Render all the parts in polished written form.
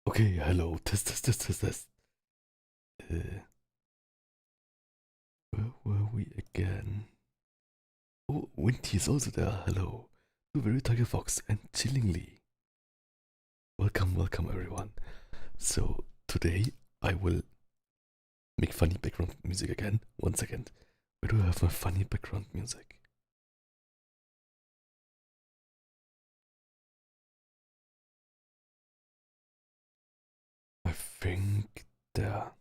Okay, hello. Test. Uh, where were we again? Oh, Winty is also there. Hello. To Very Tiger Fox and Chillingly. Welcome everyone. So today I will make funny background music again. One second. Where do I have my funny background music? I think there.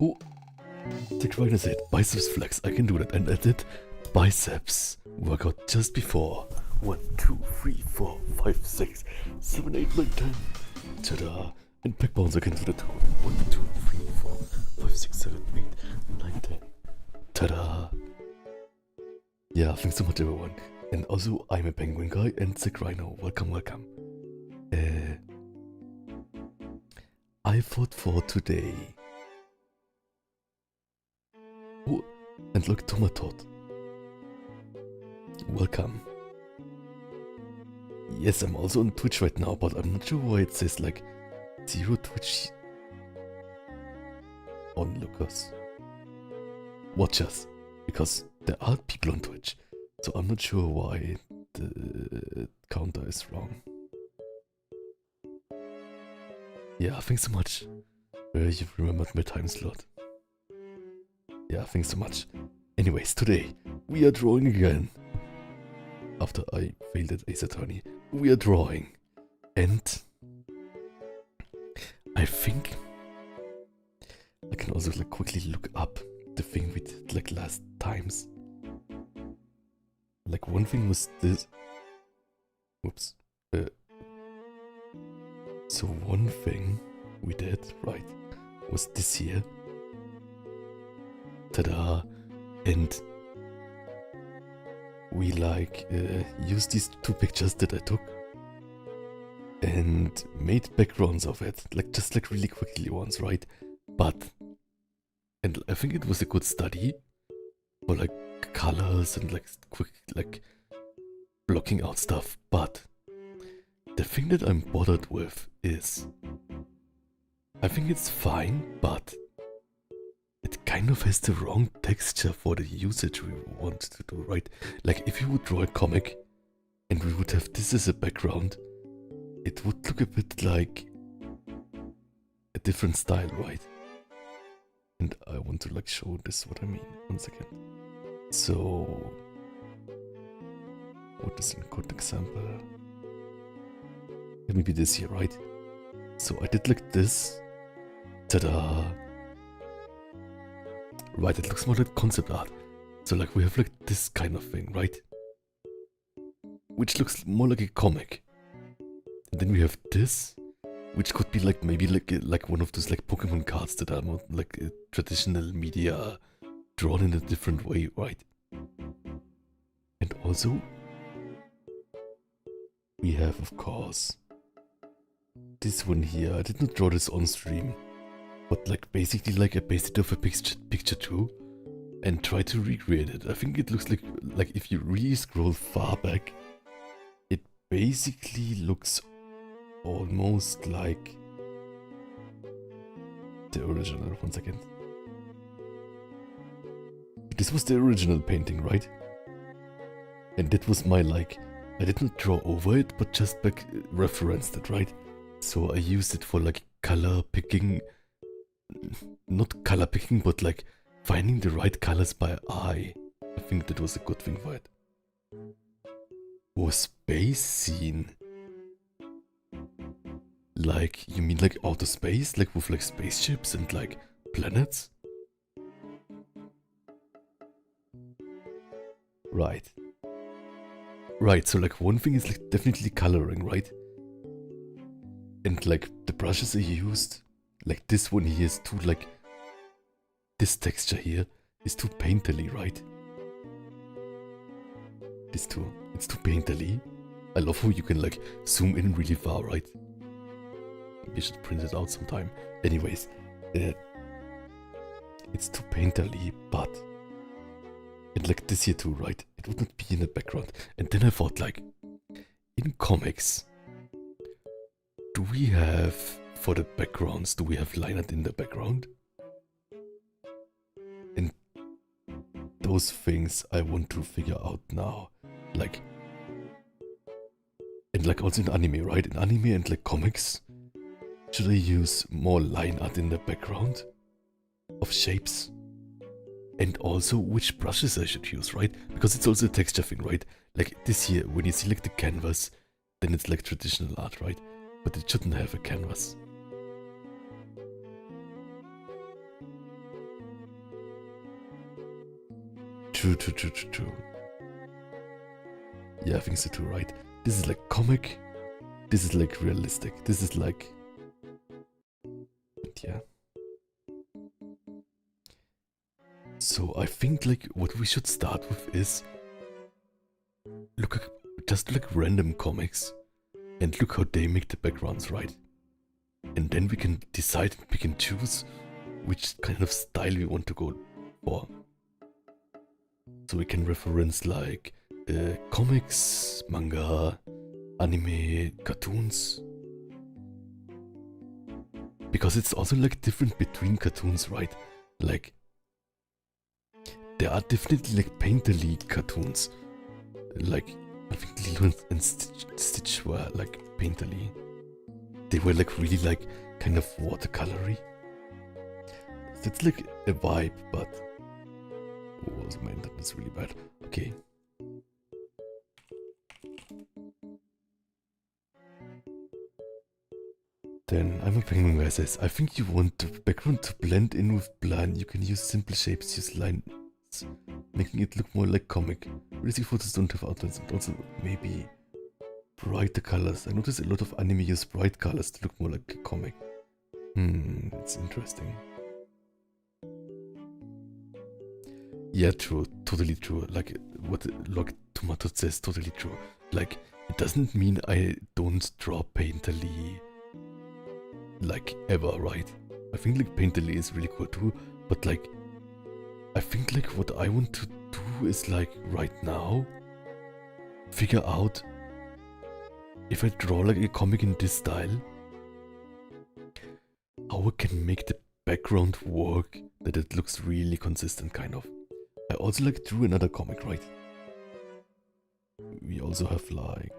Oh, the grinder said biceps flex. I can do that. And I did biceps workout just before. 1, 2, 3, 4, 5, 6, 7, 8, 9, 10. Ta-da! And back bounce I can do that too. 1, 2, 3, 4, 5, 6, 7, 8, 9, 10. Ta-da! Yeah, thanks so much everyone. And also, I'm a penguin guy and Sick Rhino. Welcome. I thought for today. Oh, and look, Tomatot. Welcome. Yes, I'm also on Twitch right now, but I'm not sure why it says like 0 Twitch onlookers. Watchers. Because there are people on Twitch. So I'm not sure why the counter is wrong. Yeah, thanks so much. You've remembered my time slot. Yeah, thanks so much. Anyways, today we are drawing again. After I failed at Ace Attorney, we are drawing. And I think I can also like quickly look up the thing we did like last times. Like one thing was this. Whoops. So one thing we did, right, was this here. Ta-da! And we like used these two pictures that I took and made backgrounds of it, like just like really quickly ones, right? And I think it was a good study for like colors and like quick like blocking out stuff. But the thing that I'm bothered with is I think it's fine, but it kind of has the wrong texture for the usage we want to do, right? Like if you would draw a comic and we would have this as a background, it would look a bit like a different style, right? And I want to like show this what I mean. One second. So what is a good example? Maybe this here, right? So I did like this. Ta-da! Right, it looks more like concept art. So like we have like this kind of thing, right? Which looks more like a comic. And then we have this, which could be like maybe like one of those like Pokemon cards that are more like traditional media drawn in a different way, right? And also we have of course this one here. I did not draw this on stream, but like basically like I based it off a picture too and try to recreate it. I think it looks like if you really scroll far back, it basically looks almost like the original. 1 second. This was the original painting, right? And that was my like, I didn't draw over it, but just like referenced it, right? So I used it for like color picking, not color picking, but like finding the right colors by eye. I think that was a good thing for it. Oh, space scene. Like, you mean like outer space? Like with like spaceships and like planets? Right. Right, so like one thing is like definitely coloring, right? And like the brushes I used, like this one here is too like, this texture here is too painterly, right? It's too painterly. I love how you can like zoom in really far, right? We should print it out sometime. Anyways, it's too painterly, but and like this here too, right? It wouldn't be in the background. And then I thought like, in comics, do we have, for the backgrounds, do we have line art in the background? And those things I want to figure out now. Like, and like also in anime, right? In anime and like comics, should I use more line art in the background of shapes? And also which brushes I should use, right? Because it's also a texture thing, right? Like this here, when you see like the canvas, then it's like traditional art, right? But it shouldn't have a canvas. True. Yeah, I think so too, right? This is like comic. This is like realistic. This is like... yeah. So I think like what we should start with is look at just like random comics and look how they make the backgrounds, right? And then we can decide, we can choose which kind of style we want to go for. So we can reference like comics, manga, anime, cartoons. Because it's also like different between cartoons, right? Like there are definitely like painterly cartoons. Like I think Lilo and Stitch were like painterly. They were like really like kind of watercolory. So it's like a vibe, but oh man, that was really bad. Okay. Then I'm a penguin guy says, I think you want the background to blend in with plan. You can use simple shapes, use lines, making it look more like comic. Realistic photos don't have outlines and also maybe brighter colors. I notice a lot of anime use bright colors to look more like a comic. It's interesting. Yeah, true, totally true. Like what like Tomato says, totally true. Like it doesn't mean I don't draw painterly like ever, right? I think like painterly is really cool too, but like I think like what I want to do is like right now figure out if I draw like a comic in this style, how I can make the background work that it looks really consistent kind of. I also like drew another comic, right? We also have like...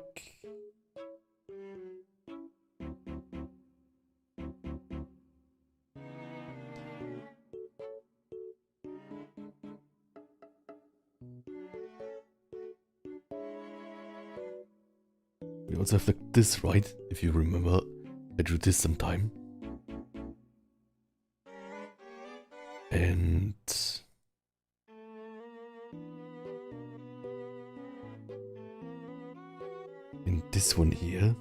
we also have like this, right? If you remember, I drew this sometime. And... in this one here,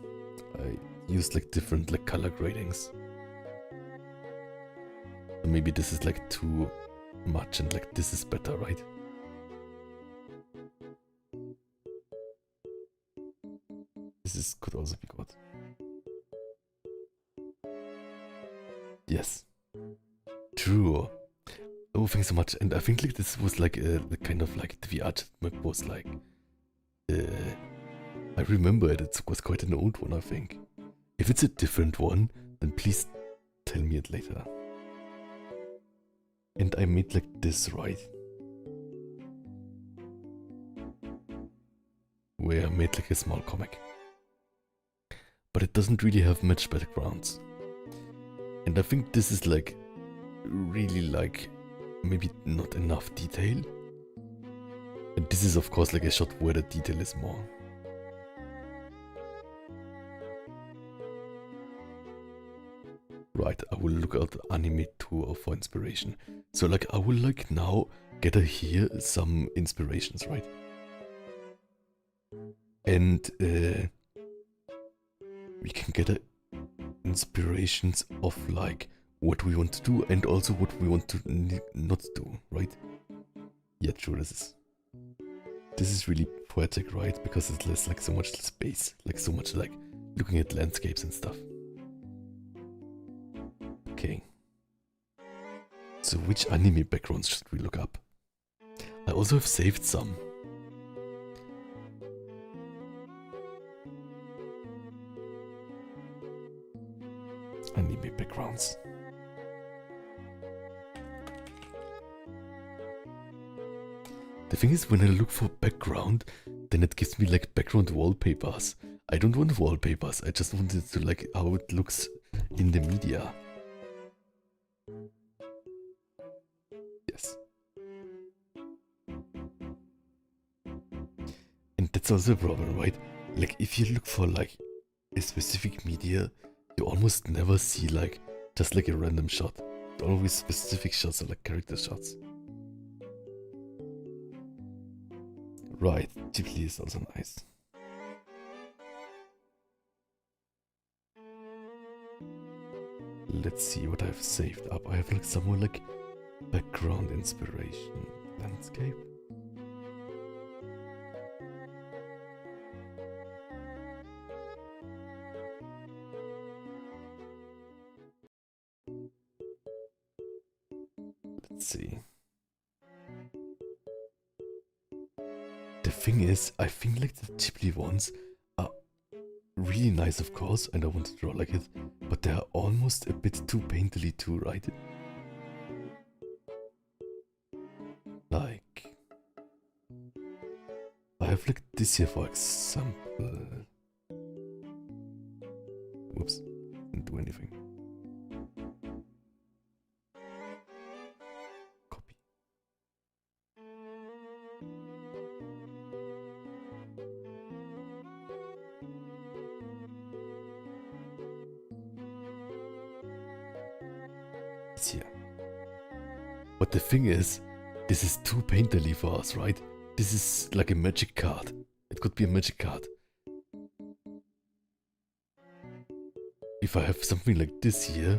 I used like different like color gradings. So maybe this is like too much and like this is better, right? This could also be good. Yes. True. Oh, thanks so much. And I think like this was like the kind of like the VR chat map was like... I remember it. It was quite an old one, I think. If it's a different one, then please tell me it later. And I made like this, right? Where I made like a small comic. But it doesn't really have much backgrounds. And I think this is like really like maybe not enough detail. And this is of course like a shot where the detail is more. Right, I will look at anime too for inspiration. So like I will like now gather here some inspirations, right? And we can gather inspirations of like what we want to do and also what we want to not do, right? Yeah, true, this is really poetic, right? Because it's less like so much space, like so much like looking at landscapes and stuff. Okay. So which anime backgrounds should we look up? I also have saved some. anime backgrounds. The thing is, when I look for background, then it gives me like background wallpapers. I don't want wallpapers, I just wanted to like how it looks in the media. Yes. And that's also a problem, right? Like if you look for like a specific media, you almost never see like just like a random shot. It's always specific shots or like character shots. Right, Ghibli is also nice. Let's see what I've saved up. I have like somewhere like background inspiration landscape. Let's see. The thing is, I think like the Ghibli ones are really nice, of course, and I want to draw like it, but they're almost a bit too painterly too, right? Like, I have like this here, for example. Whoops, didn't do anything. Copy. It's here. But the thing is, this is too painterly for us, right? This is like a magic card. It could be a magic card. If I have something like this here,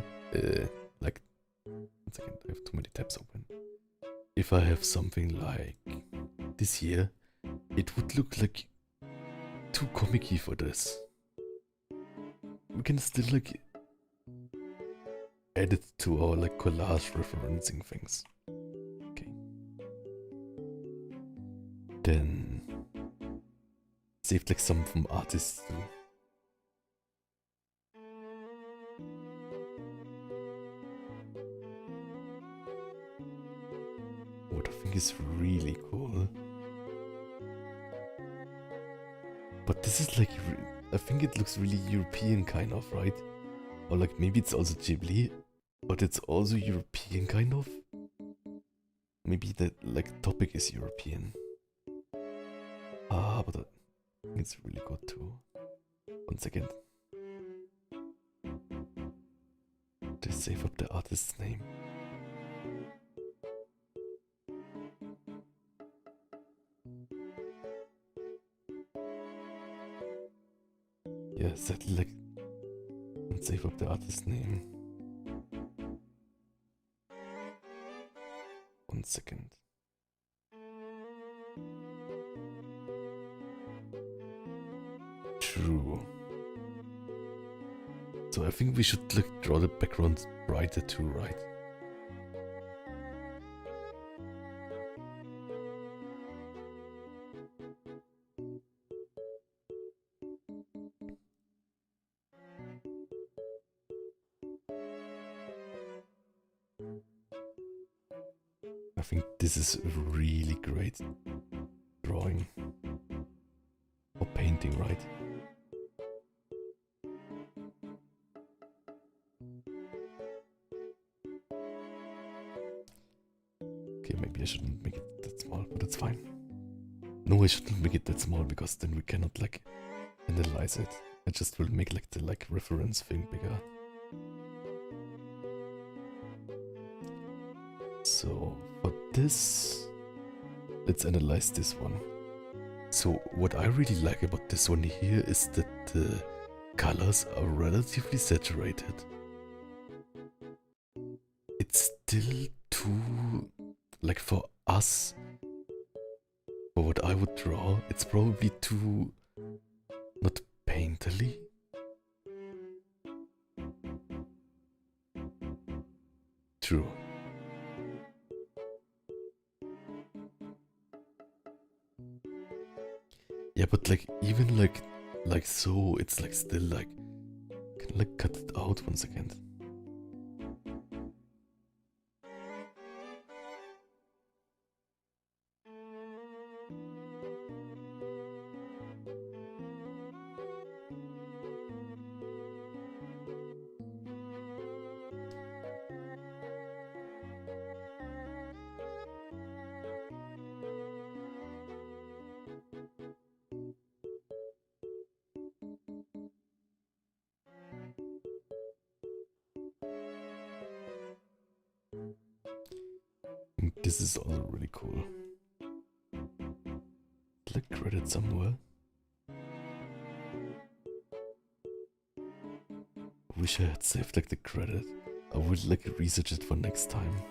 like, 1 second, I have too many tabs open. If I have something like this here, it would look like too comic-y for this. We can still like add it to our like collage referencing things. Okay. Then saved like some from artists too. What I think is really cool. But this is like, I think it looks really European kind of, right? Or like maybe it's also Ghibli, but it's also European kind of. Maybe the like topic is European. Ah, but it's really good too. 1 second. Just save up the artist's name. Yeah, exactly like, and save up the artist's name. 1 second. True. So I think we should like draw the background brighter too, right? I think this is really great drawing or painting, right? Okay, maybe I shouldn't make it that small, but it's fine. No, I shouldn't make it that small because then we cannot like analyze it. I just will make like the like reference thing bigger. So for this, let's analyze this one. So what I really like about this one here is that the colors are relatively saturated. It's still too, like for us, for what I would draw, it's probably too, not painterly. True. Yeah, but like even like so, it's like still like, can I like cut it out 1 second? I think this is also really cool. Like credit somewhere. Wish I had saved like the credit. I would like research it for next time.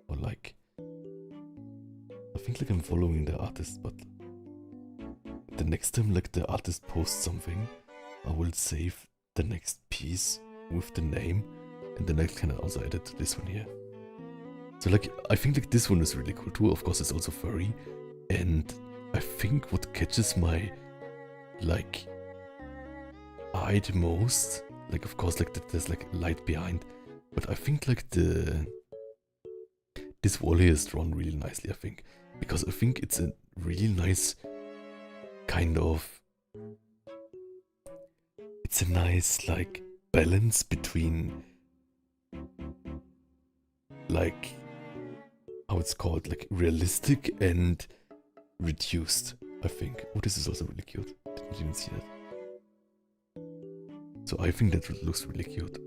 Or like, I think like I'm following the artist, but the next time like the artist posts something, I will save the next piece with the name, and then I can also add it to this one here. So like, I think like this one is really cool too. Of course, it's also furry, and I think what catches my like eye the most, like of course like there's like light behind, but I think like this wall here is drawn really nicely, I think, because I think it's a really nice kind of, it's a nice like balance between like how it's called, like realistic and reduced, I think. Oh, this is also really cute. Didn't even see that. So I think that looks really cute.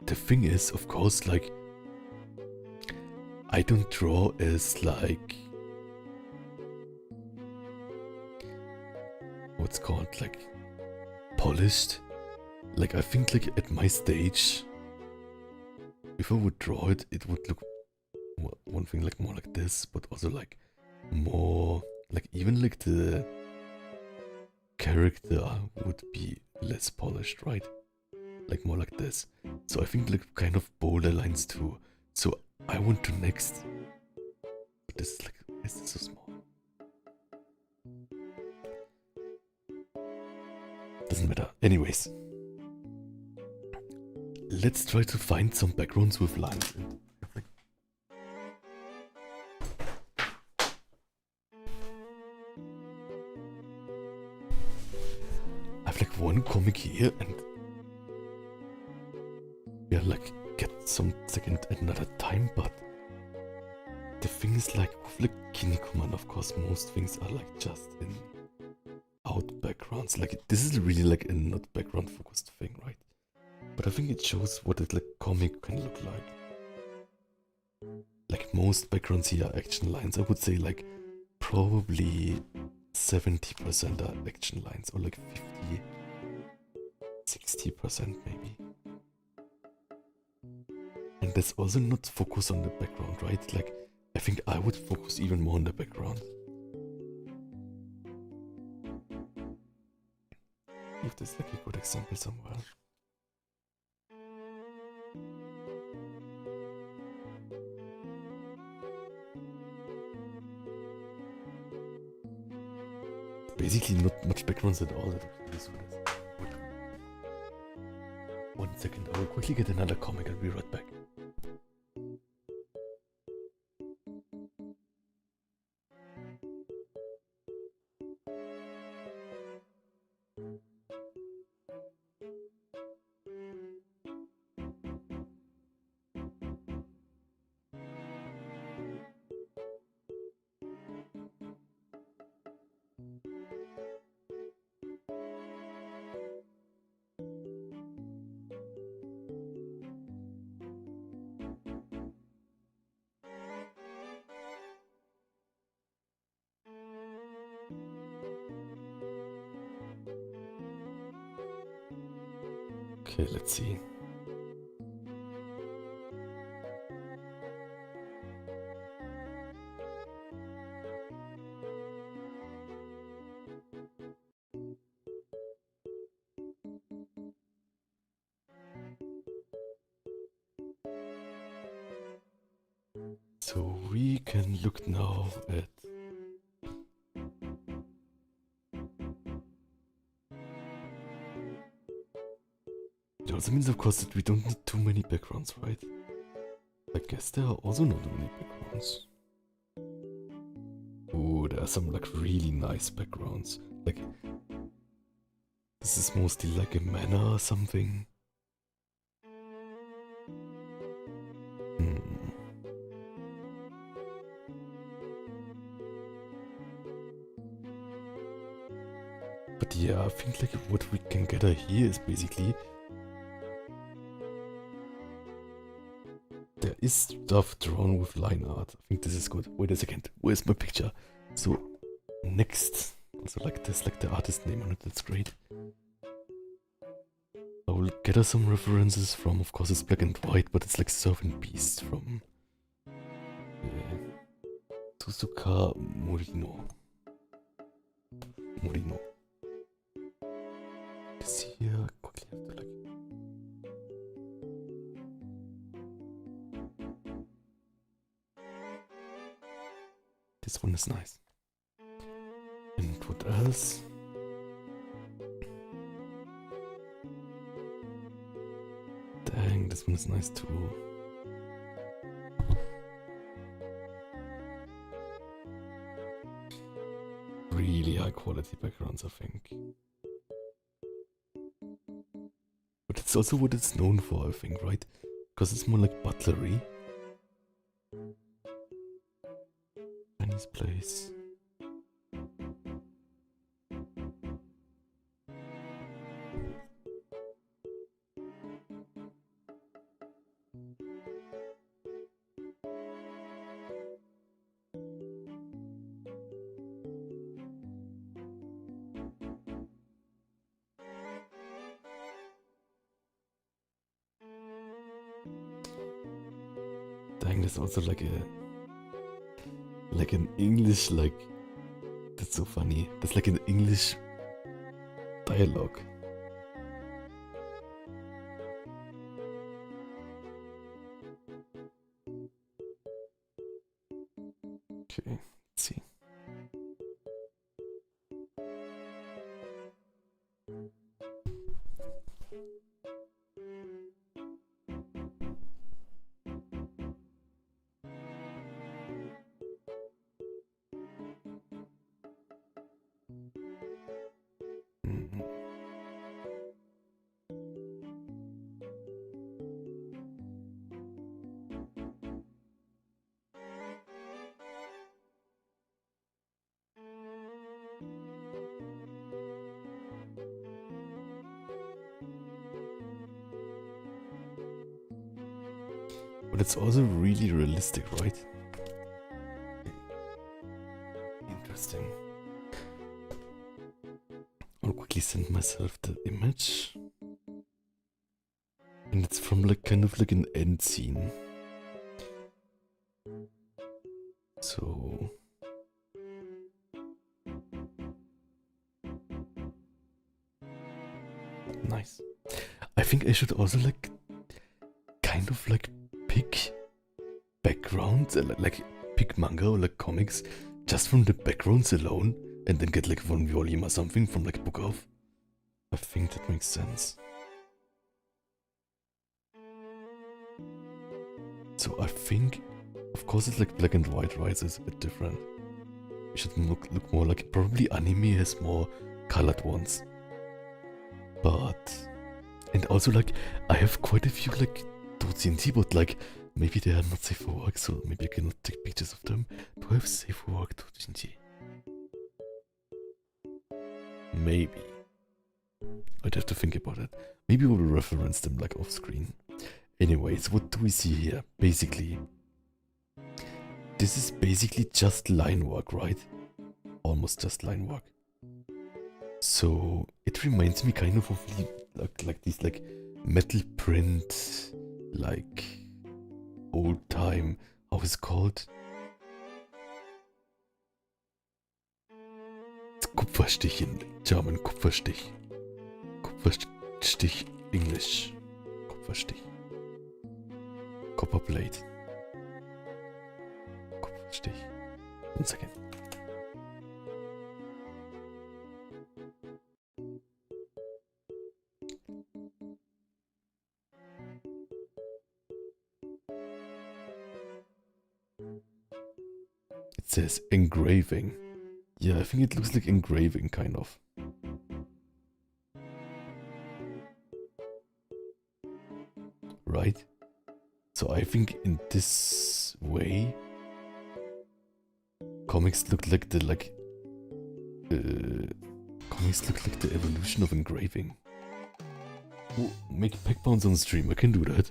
The thing is, of course, like, I don't draw as like, what's called, like, polished. Like, I think like at my stage, if I would draw it, it would look one thing like more like this, but also like more, like even like the character would be less polished, right? Like more like this. So I think like kind of bolder lines too. So I want to next. But this is like, this is so small. Doesn't matter. Anyways, let's try to find some backgrounds with lines. I have like one comic here, and yeah, like get some second another time, but the thing is like with like Kinnikuman, of course, most things are like just in out backgrounds. Like this is really like a not background focused thing, right? But I think it shows what a like comic can look like. Like most backgrounds here are action lines. I would say like probably 70% are action lines, or like 50, 60% maybe. And that's also not focus on the background, right? Like I think I would focus even more on the background. If there's like a good example somewhere. Basically not much backgrounds at all. This one is. 1 second, I will quickly get another comic. I'll be right back. Okay, let's see. So we can look now at it also means, of course, that we don't need too many backgrounds, right? I guess there are also not many backgrounds. Oh, there are some like really nice backgrounds. Like this is mostly like a manor or something. But yeah, I think like what we can get here is basically there is stuff drawn with line art. I think this is good. Wait a second, where's my picture? So next, also like this, like the artist name on it, that's great. I will get us some references from, of course it's black and white, but it's like Servant Beast from Suzuka Morino. This here, quickly have to like... This one is nice. And what else? Dang, this one is nice too. Really high quality backgrounds, I think. But it's also what it's known for, I think, right? Because it's more like butlery. Chinese place. Dang, there's also like an English, like, that's so funny. There's like an English dialogue. Okay, let's see. But it's also really realistic, right? Interesting. I'll quickly send myself the image. And it's from like kind of like an end scene. So nice. I think I should also like kind of like pick backgrounds, like pick manga or like comics just from the backgrounds alone and then get like one volume or something from like Book Off. I think that makes sense. So I think, of course it's like black and white, right? So it's a bit different. It should look more like, probably anime has more colored ones. But, and also like, I have quite a few like doujinshi, but like, maybe they are not safe for work, so maybe I cannot take pictures of them. Do I have safe for work doujinshi? Maybe. I'd have to think about it. Maybe we'll reference them like off screen. Anyways, what do we see here? Basically, this is basically just line work, right? Almost just line work. So it reminds me kind of like these like metal print, like old time. How is it called? It's Kupferstich in German. Kupferstich. Kupferstich English. Kupferstich. Copper plate. Kupferstich. 1 second. It says engraving. Yeah, I think it looks like engraving, kind of. Right? So I think in this way, comics look like the comics look like the evolution of engraving. Oh, make peg bounds on stream, I can do that.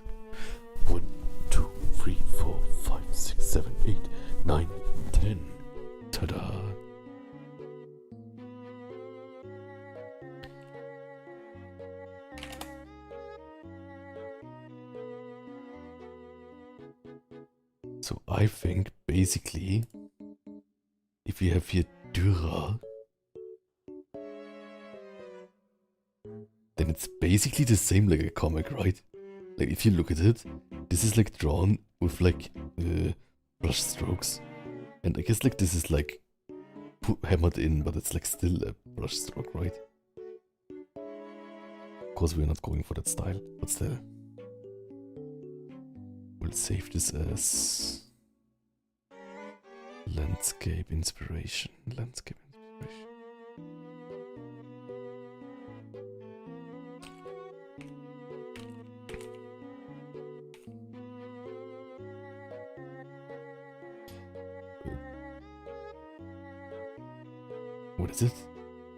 1, 2, 3, 4, 5, 6, 7, 8, 9, 10. Ta-da! So I think basically, if we have here Dürer, then it's basically the same like a comic, right? Like if you look at it, this is like drawn with like brush strokes, and I guess like this is like hammered in, but it's like still a brush stroke, right? Of course we're not going for that style, but still. We'll save this as landscape inspiration. Landscape inspiration. What is it?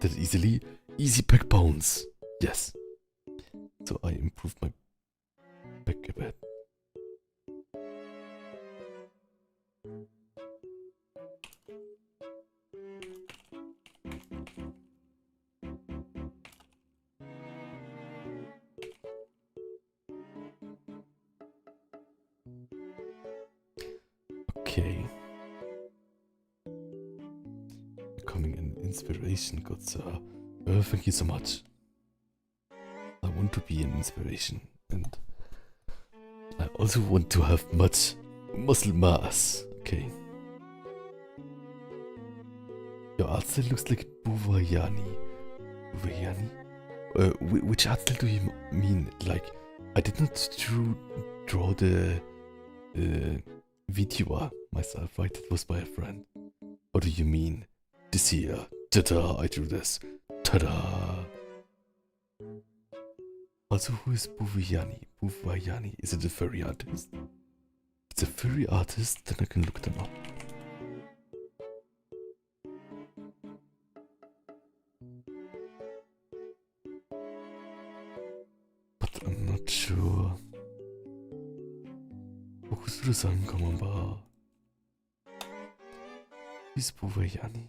Did it easily? Easy pack bounce. Yes. So I improved my pack a bit. Okay. Becoming an inspiration, good sir. Thank you so much. I want to be an inspiration, and I also want to have much muscle mass. Okay. Your art style looks like Buvayani. Buvayani? Which art style do you mean? Like, I did not draw the video myself, right? It was by a friend. What do you mean? This here. Ta-da, I drew this. Ta-da! Also, who is Buvayani? Buvayani, is it a furry artist? If it's a furry artist, then I can look them up. But I'm not sure. Wozu sagen ba? Who is Buvayani?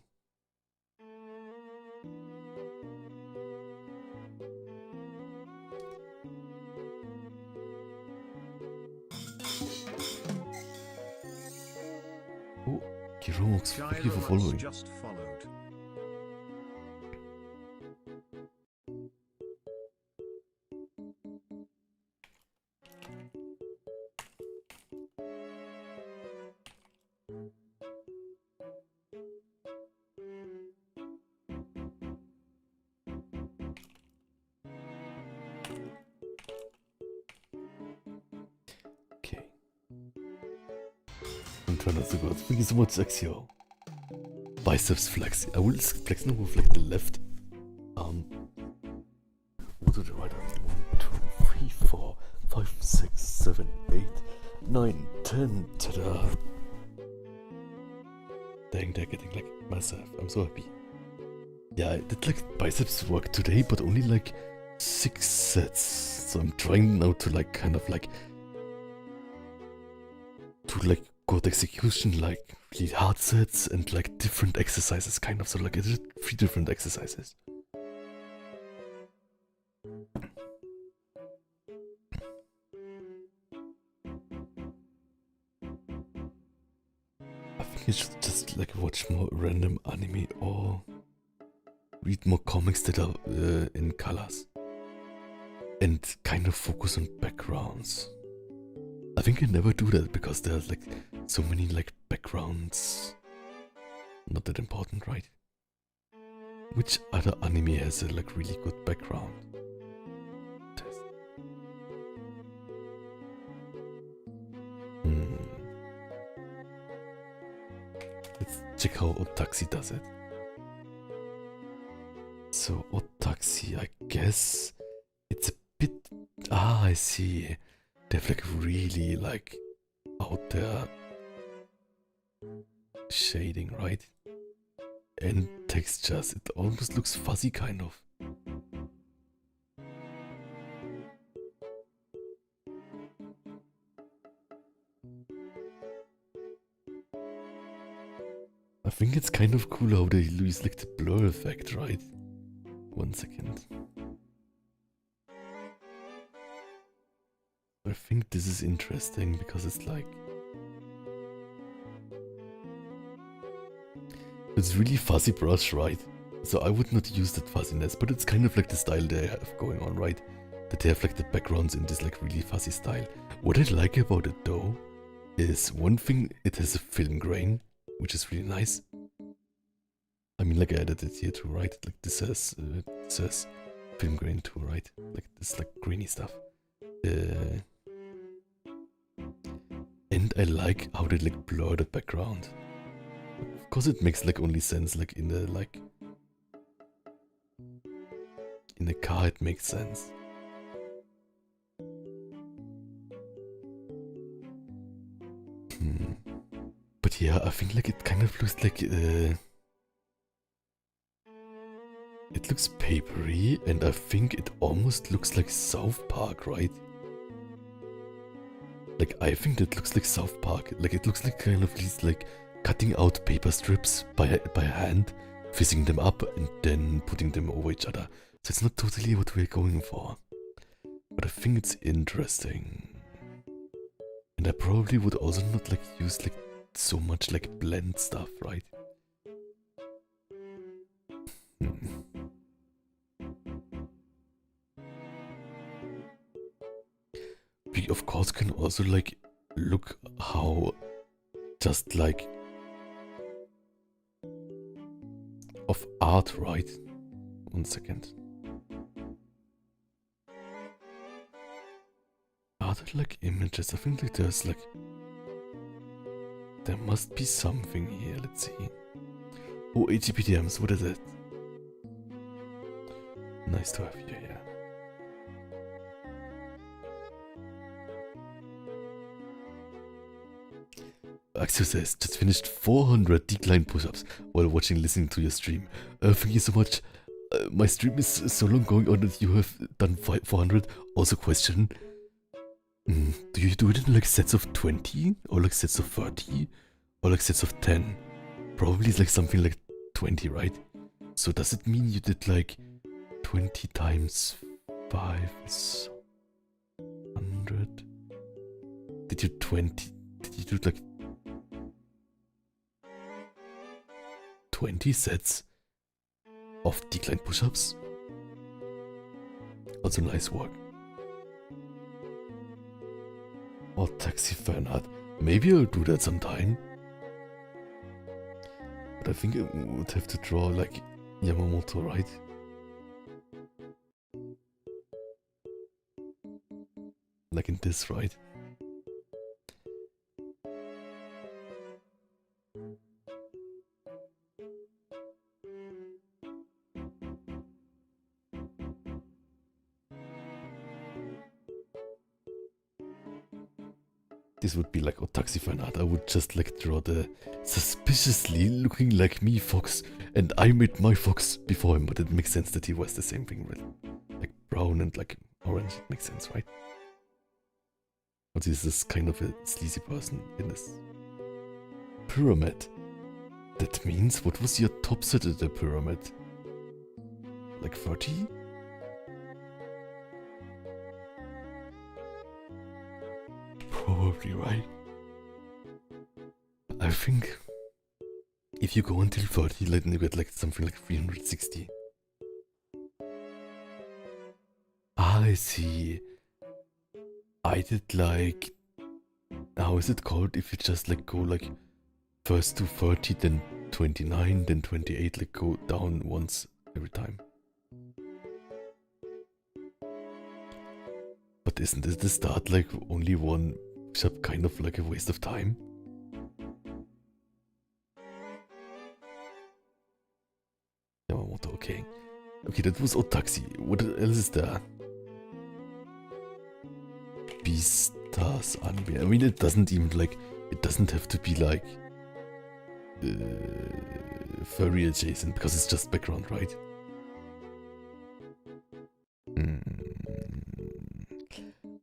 Oh, Kirox, thank you for following. Just followed. Okay. I'm trying not to go. Thank you so much, Axio. Biceps flex. I will flex now with like the left arm. What do the right arm? 1, 2, 3, 4, 5, 6, 7, 8, 9, 10. Ta-da! Dang, they're getting like massive. I'm so happy. Yeah, I did like biceps work today, but only like 6 sets. So I'm trying now to like kind of like good execution, like really hard sets and like different exercises, kind of. So like I did 3 different exercises. I think I should just like watch more random anime or read more comics that are in colors and kind of focus on backgrounds. I think I never do that because there's like so many like backgrounds. Not that important, right? Which other anime has a like really good background? Test. Let's check how Otaxi does it. So Otaxi, I guess it's a bit. Ah, I see. They have like really like out there shading, right? And textures. It almost looks fuzzy, kind of. I think it's kind of cool how they use like the blur effect, right? 1 second. I think this is interesting because it's like... It's really fuzzy brush, right? So I would not use that fuzziness, but it's kind of like the style they have going on, right? That they have like the backgrounds in this like really fuzzy style. What I like about it though, is one thing, it has a film grain, which is really nice. I mean, like I added it here too, right? Like this says film grain too, right? Like this like grainy stuff. And I like how they like blur the background. Of course it makes like only sense like in the like... In a car it makes sense. But yeah, I think like it kind of looks like... it looks papery, and I think it almost looks like South Park, right? Like, I think that looks like South Park. Like, it looks like kind of these, like, cutting out paper strips by hand, fizzing them up, and then putting them over each other. So it's not totally what we're going for. But I think it's interesting. And I probably would also not, like, use, like, so much, like, blend stuff, right? We, of course, can also, like, look how just, like, of art, right? 1 second. Are there, like, images? I think, like, there's, like... There must be something here, let's see. Oh, HGPDMs, what is it? Nice to have you here. Axel says, just finished 400 decline push-ups while listening to your stream. Thank you so much. My stream is so long going on that you have done 400. Also question, do you do it in like sets of 20? Or like sets of 30? Or like sets of 10? Probably it's like something like 20, right? So does it mean you did like 20 times 5 is 100? Did you do like 20 sets of decline push-ups? Also nice work. Or taxi fan art. Maybe I'll do that sometime. But I think I would have to draw like Yamamoto, right? Like in this, right? This would be like Otaxi fan art. I would just like draw the suspiciously looking like me fox, and I made my fox before him, but it makes sense that he wears the same thing, right? Like brown and like orange. It makes sense, right? But this is kind of a sleazy person in this pyramid. That means, what was your top set of the pyramid? Like 30? Probably, right? I think if you go until 30, then you get like something like 360. I see. I did like... How is it called if you just like go like first to 30, then 29, then 28, like go down once every time? But isn't this the start like only one push-up, kind of like a waste of time? Yamamoto, okay. Okay, that was Otaxi. What else is there? Beastars Anime. I mean, it doesn't even like... It doesn't have to be like... furry adjacent because it's just background, right?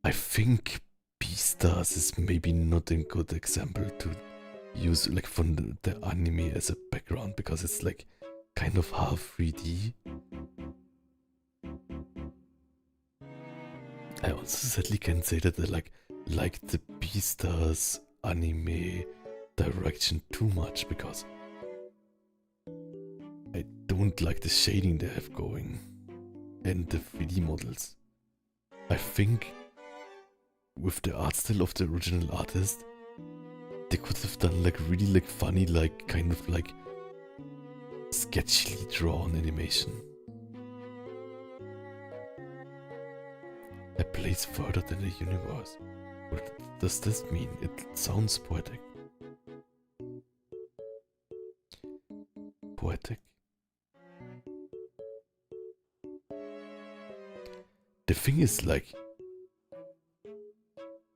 I think Beastars is maybe not a good example to use like from the anime as a background because it's like kind of half 3D. I also sadly can say that I like the Beastars anime direction too much because I don't like the shading they have going and the 3D models. I think with the art style of the original artist, they could have done like really like funny, like kind of like sketchily drawn animation. A place further than the universe. What does this mean? It sounds poetic. Poetic. The thing is like,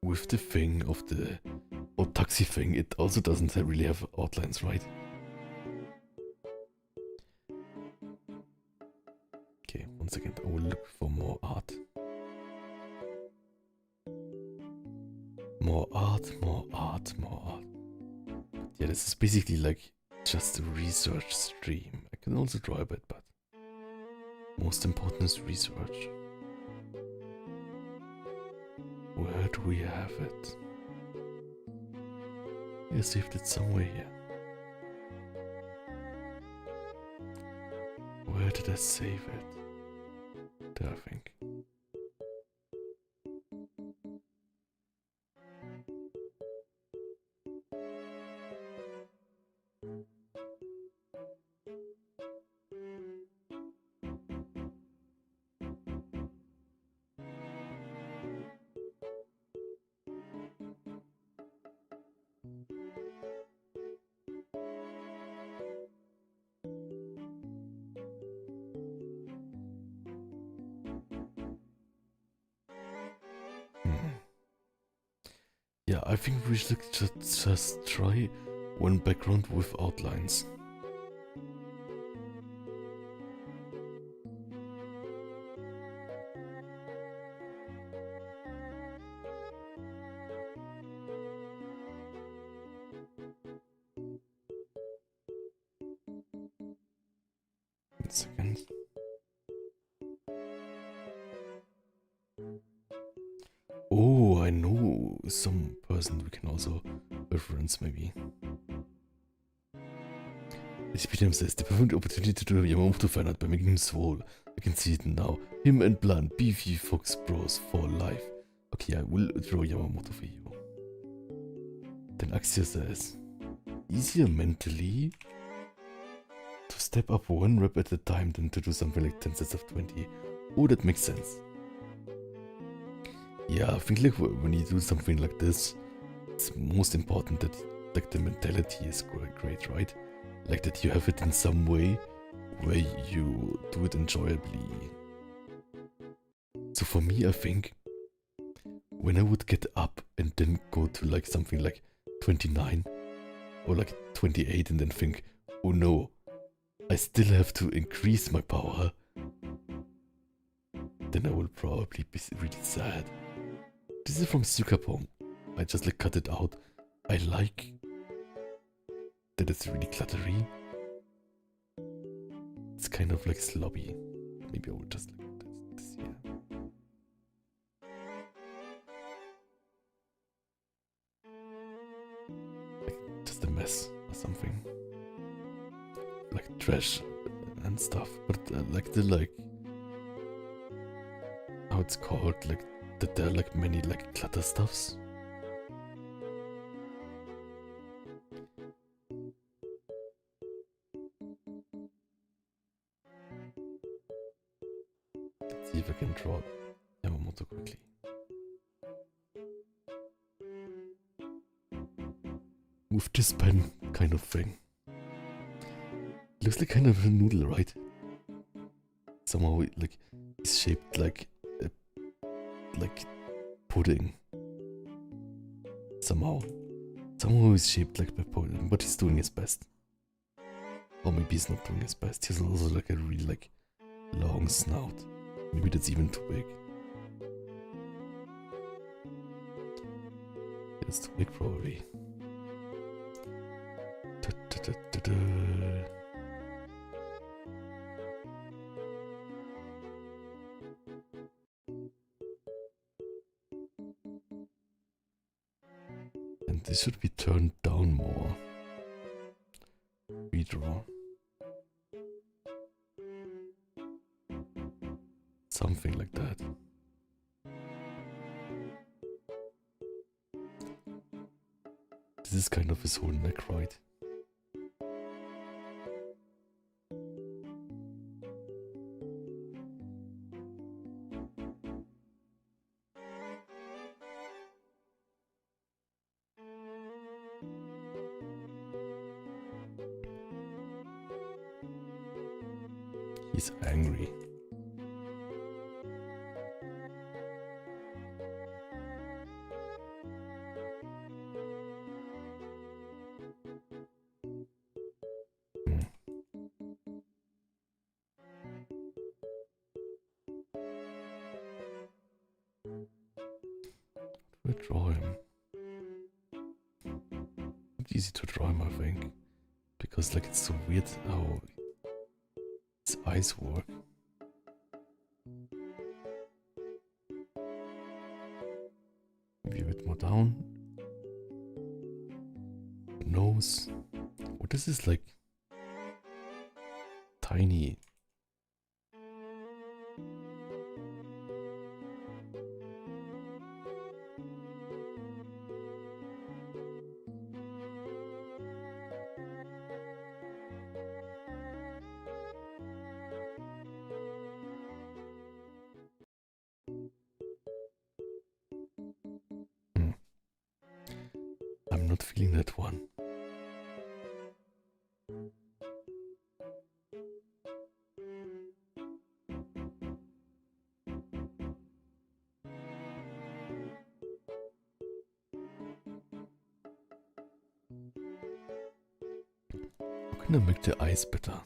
with the thing of the taxi thing, it also doesn't really have outlines, right? Okay, 1 second, I will look for more art. More art, more art, more art. Yeah, this is basically like just a research stream. I can also draw a bit, but most important is research. Where do we have it? I saved it somewhere here. Where did I save it? There, I think. Yeah, I think we should just try one background with outlines. One second. Oh, I know some person we can also reference maybe. SPDM says, the perfect opportunity to do a Yamamoto fan art by making him swole. I can see it now. Him and Blunt, beefy Fox Bros for life. Okay, I will draw Yamamoto for you. Then Axia says, easier mentally to step up 1 rep at a time than to do something like 10 sets of 20. Oh, that makes sense. Yeah, I think like when you do something like this, it's most important that like the mentality is great, right? Like that you have it in some way where you do it enjoyably. So for me, I think when I would get up and then go to like something like 29 or like 28 and then think, oh no, I still have to increase my power, then I will probably be really sad. This is from Sukapong. I just like cut it out. I like that it's really cluttery. It's kind of like slobby. Maybe I will just like this here. Like just a mess or something. Like trash and stuff. But like the how it's called, like that there are like many like clutter stuffs. Let's see if I can draw Yamamoto quickly. With this pen kind of thing. Looks like kind of a noodle, right? Somehow like it's shaped like a pudding. Somehow it's shaped like a pudding, but he's doing his best. Or maybe he's not doing his best. He has also like a really like long snout. Maybe that's even too big. It's too big probably. And this should be turned down more. Redraw. Something like that. This is kind of his whole neck, right? He's angry. Draw him. Not easy to draw him, I think, because like it's so weird how his eyes work. Maybe a bit more down. Nose. Oh, this is like tiny. I'm not feeling that one. How can I make the eyes better?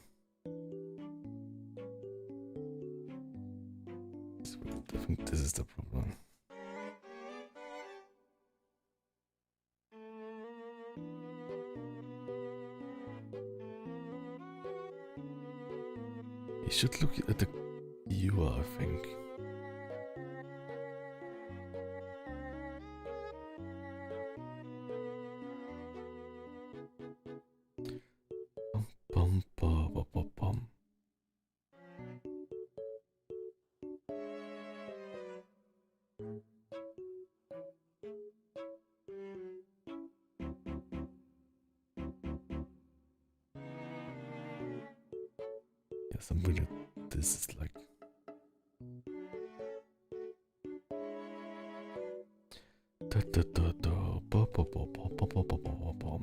I think this is the problem. You should look at the viewer, I think. Bum, bum, bum, bum, bum. Yeah, something like this is like. Da, da, da, da, ba, ba, ba, ba, ba, ba, ba, ba, ba.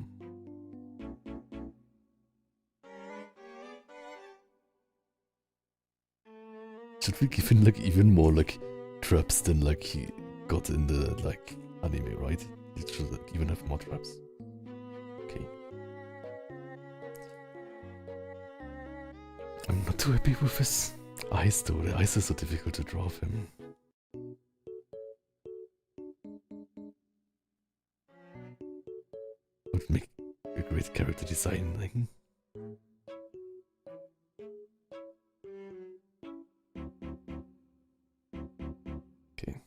Should we give him like even more like traps than like he got in the like anime, right? He should even have more traps. Okay. I'm not too happy with his eyes though. The eyes are so difficult to draw of him. Would make a great character design thing. Okay.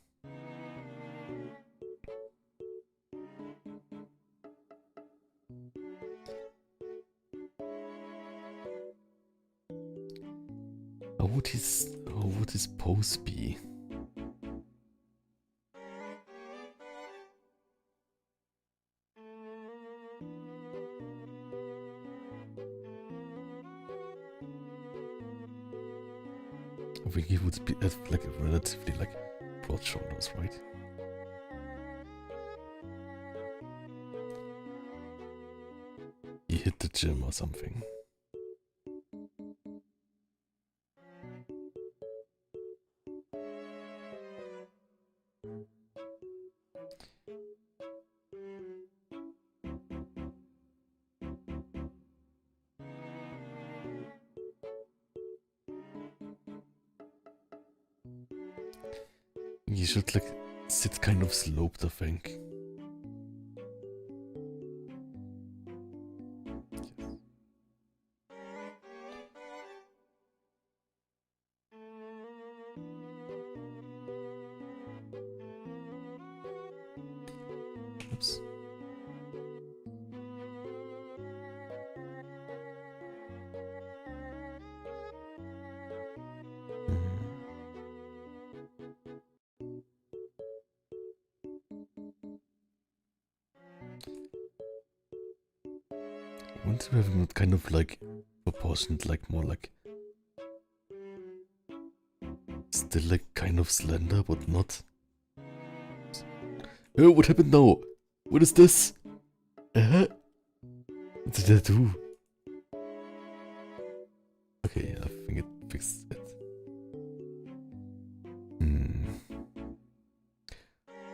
How would his pose be? I think he would be have like a relatively like broad shoulders, right? He hit the gym or something. You should like sit kind of sloped, I think. Oops. I want to have him kind of like proportioned, like more like still like kind of slender, but not. Oh, what happened now? What is this? What did I do? Okay, I think it fixed it.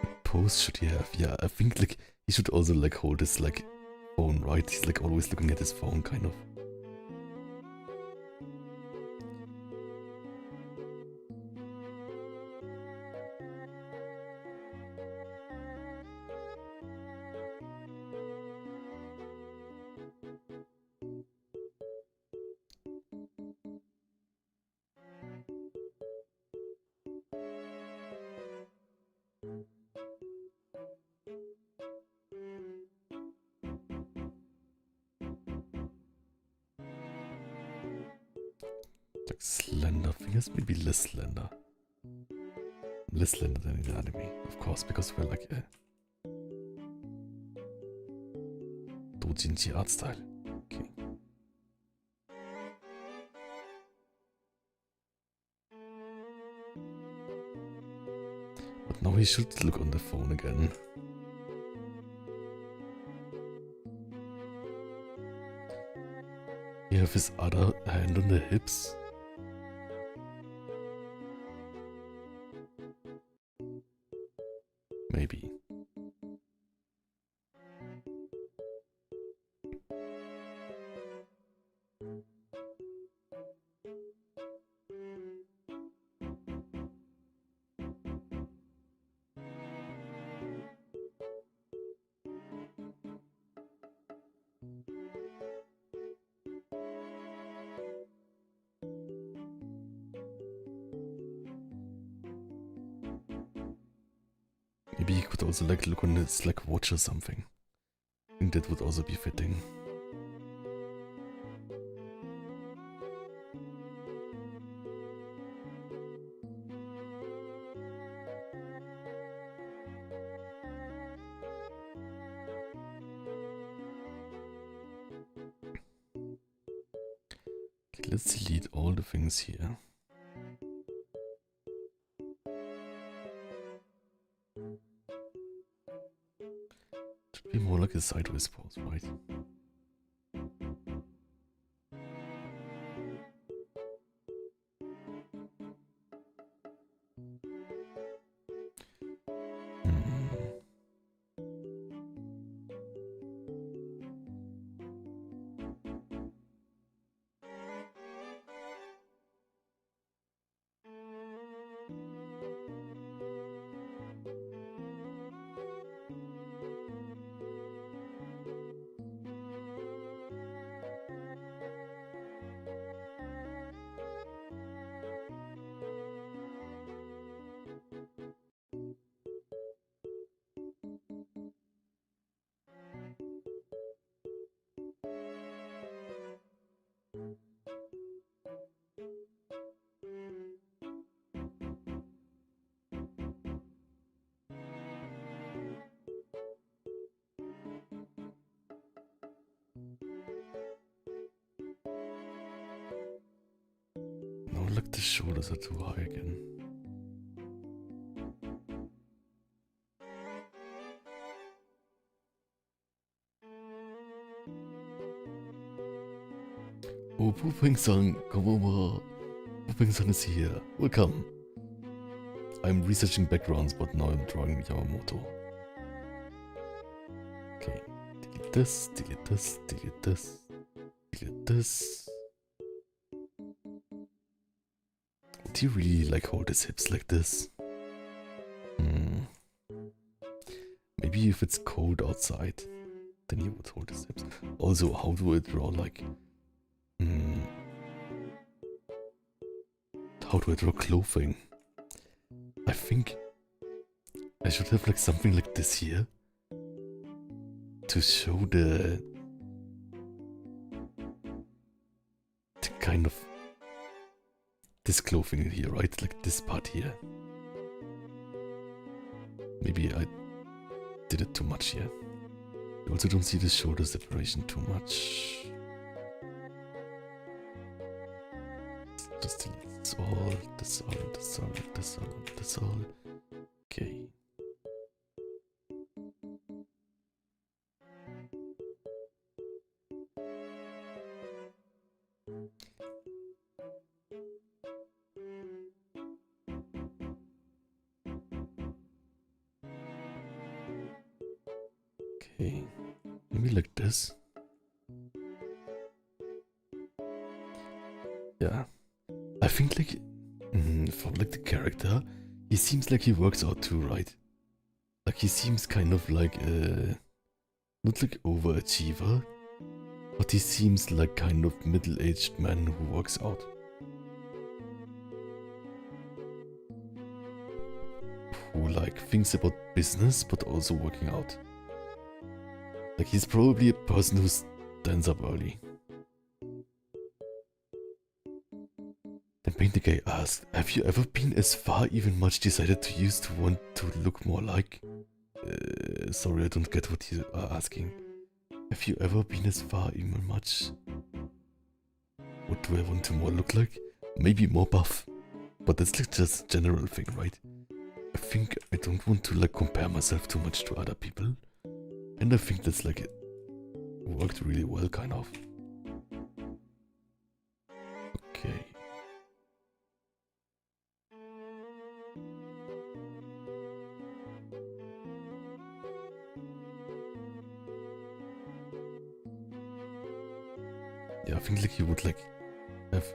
What pose should he have? Yeah, I think like he should also like hold his like phone, right? He's like always looking at his phone, kind of. Like slender fingers, maybe less slender. Less slender than in the anime, of course, because we're like doujinshi art style. Okay. But now he should look on the phone again. You have his other hand on the hips. Maybe. Maybe he could also like look on his like watch or something. I think that would also be fitting. Okay, let's delete all the things here. Should be more like a sideways pose, right? No, look, the shoulders are too high again. Oh, Pupeng-san, come over. Pupeng-san is here. Welcome. I'm researching backgrounds, but now I'm drawing Yamamoto. Okay, delete this, delete this, delete this, delete this. Do you really like hold his hips like this? maybe if it's cold outside, then he would hold his hips. Also, how do I draw like... how do I draw clothing? I think I should have like something like this here to show the kind of this clothing here, right? Like this part here. Maybe I did it too much here. You also don't see the shoulder separation too much. Just delete this all, this all, this all, this all, this all. Okay. Okay, maybe like this. Yeah, I think like for like the character, he seems like he works out too, right? Like he seems kind of like not like overachiever, but he seems like kind of middle-aged man who works out. Who like thinks about business but also working out. Like he's probably a person who stands up early. Then Painter Guy asked, have you ever been as far even much decided to use to want to look more like? Sorry, I don't get what you are asking. Have you ever been as far even much? What do I want to more look like? Maybe more buff. But that's like just a general thing, right? I think I don't want to like compare myself too much to other people. And I think that's like it worked really well, kind of. Okay. Yeah, I think like he would like have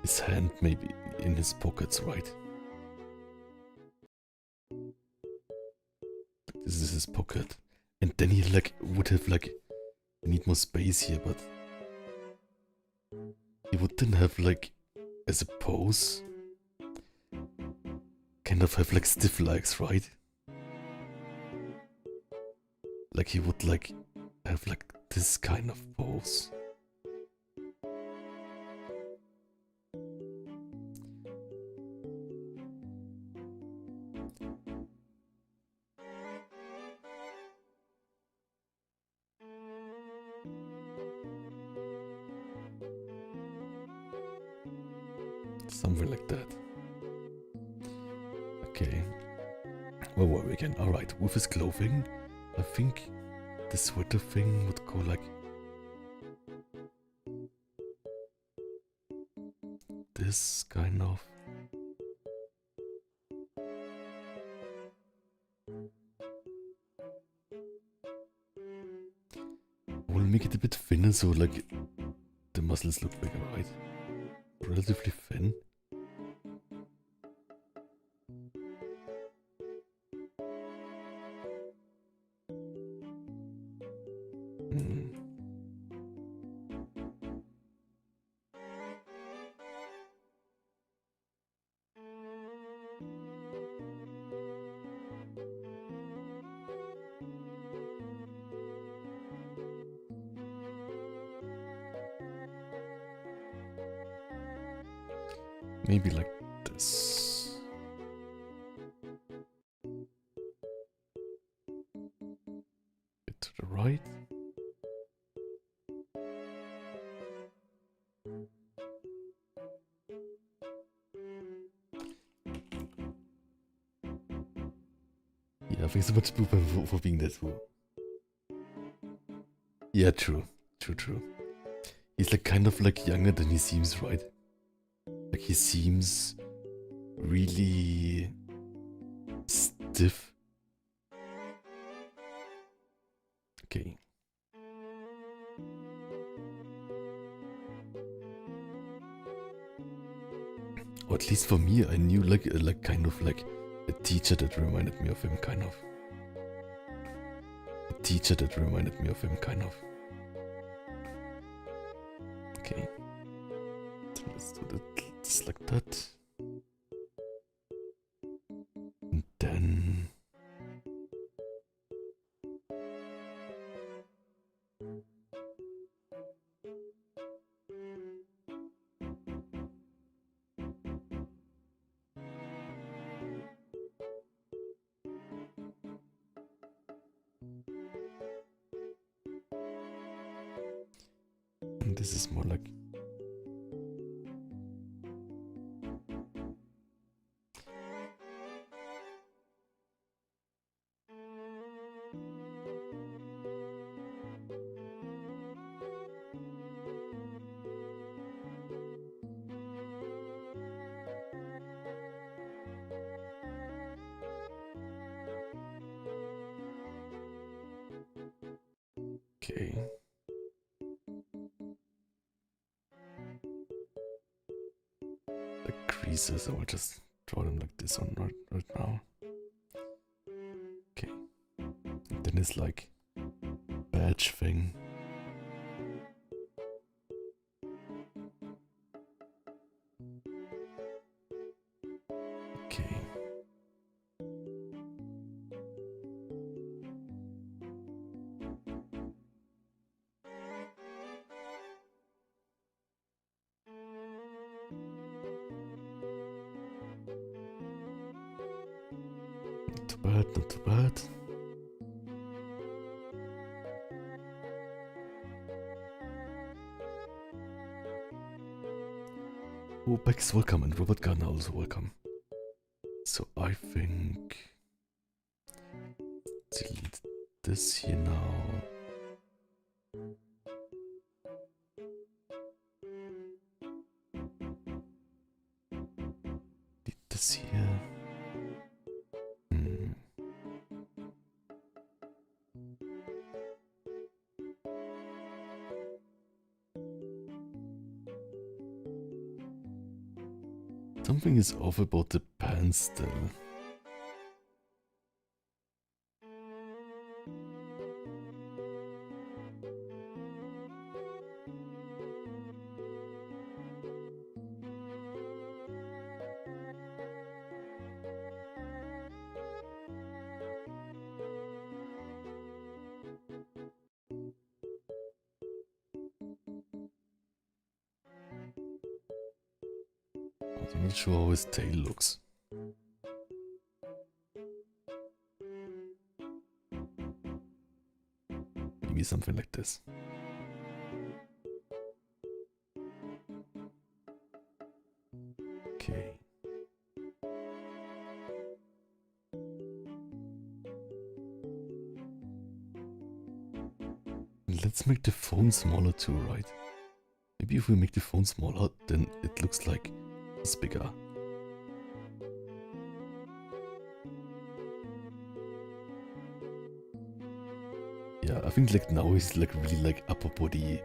his hand maybe in his pockets, right? This is his pocket. And then he like would have like, I need more space here, but he would then have like, as a pose, kind of have like stiff legs, right? Like he would like have like this kind of pose. Something like that. Okay. Where were we again? Alright, with his clothing, I think the sweater thing would go like this, kind of. We'll make it a bit thinner so like the muscles look bigger, right? Relatively thin. Maybe like this. Bit to the right. Yeah, thanks so much, Booper, for being there too. Yeah, true. True. He's like kind of like younger than he seems, right? Like he seems really stiff. Okay. Or at least for me, I knew like kind of like a teacher that reminded me of him, kind of. teacher that reminded me of him, kind of. Okay. So let's do that just like that. And then... And this is more like... Okay. Like creases, I will just draw them like this one right now. Okay. And then it's like badge thing. Okay. Not too bad, not too bad. Oh, Beck's welcome and Robert Gardner also welcome. So I think... delete this here now. Delete this here. Something is off about the pants still. I'm not sure how his tail looks. Maybe something like this. Okay. Let's make the phone smaller too, right? Maybe if we make the phone smaller, then it looks like it's bigger. Yeah, I think like now he's like really like upper body,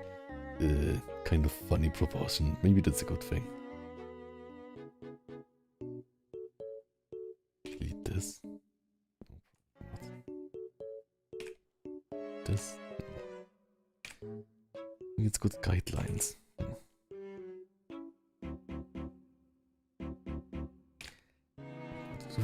kind of funny proportion. Maybe that's a good thing. Delete this. This. I think it's good guidelines. So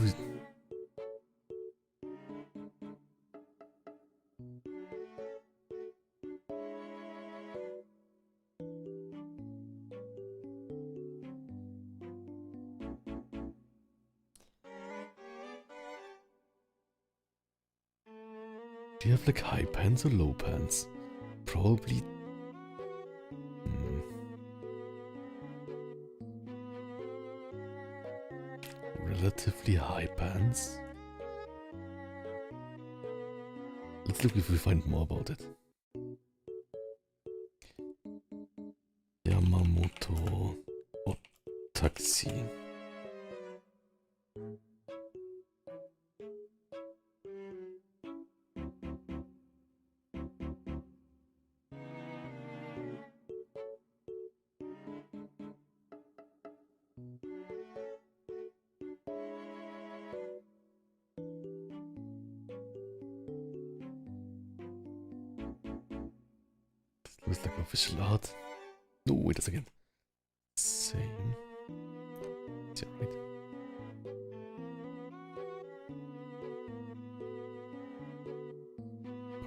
do you have like high pants or low pants? Probably. Relatively high pants. Let's look if we find more about it. Yamamoto or taxi. Looks like official art. No, wait a second. Same. Is that right?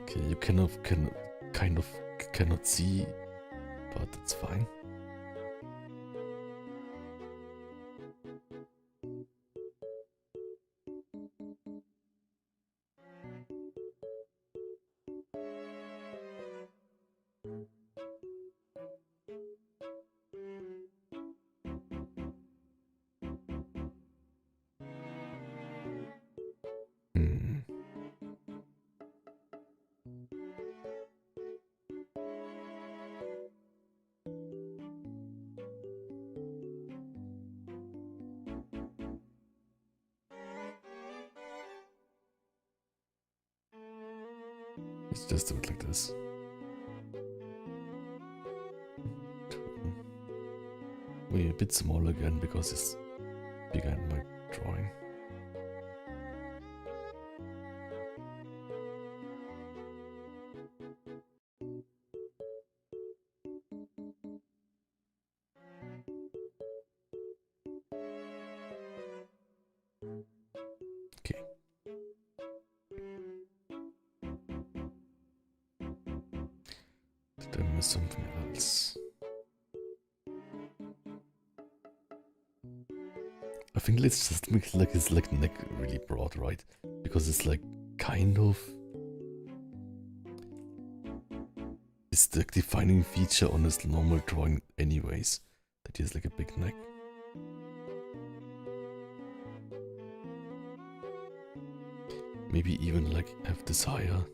Okay, you kind of cannot see, but it's fine. Hmm. Let's just do it like this. We're a bit small again because it's bigger in my drawing. Okay. Did I miss something else? I think let's just make like his like neck really broad, right? Because it's like kind of it's the defining feature on his normal drawing anyways. That he has like a big neck. Maybe even like have this higher.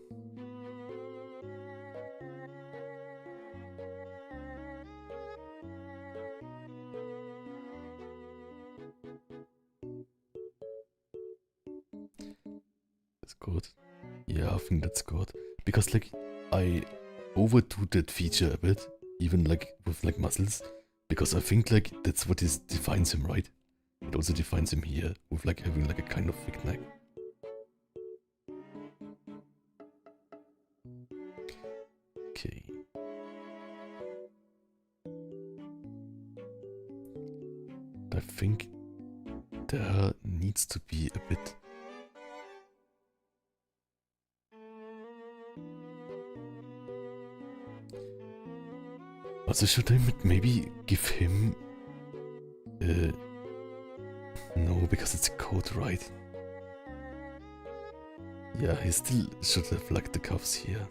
That's good. Yeah, I think that's good. Because like I overdo that feature a bit, even like with like muscles. Because I think like that's what defines him, right? It also defines him here with like having like a kind of thick neck. Okay. I think there needs to be a bit. Also, should I maybe give him... no, because it's a coat, right? Yeah, he still should have like the cuffs here.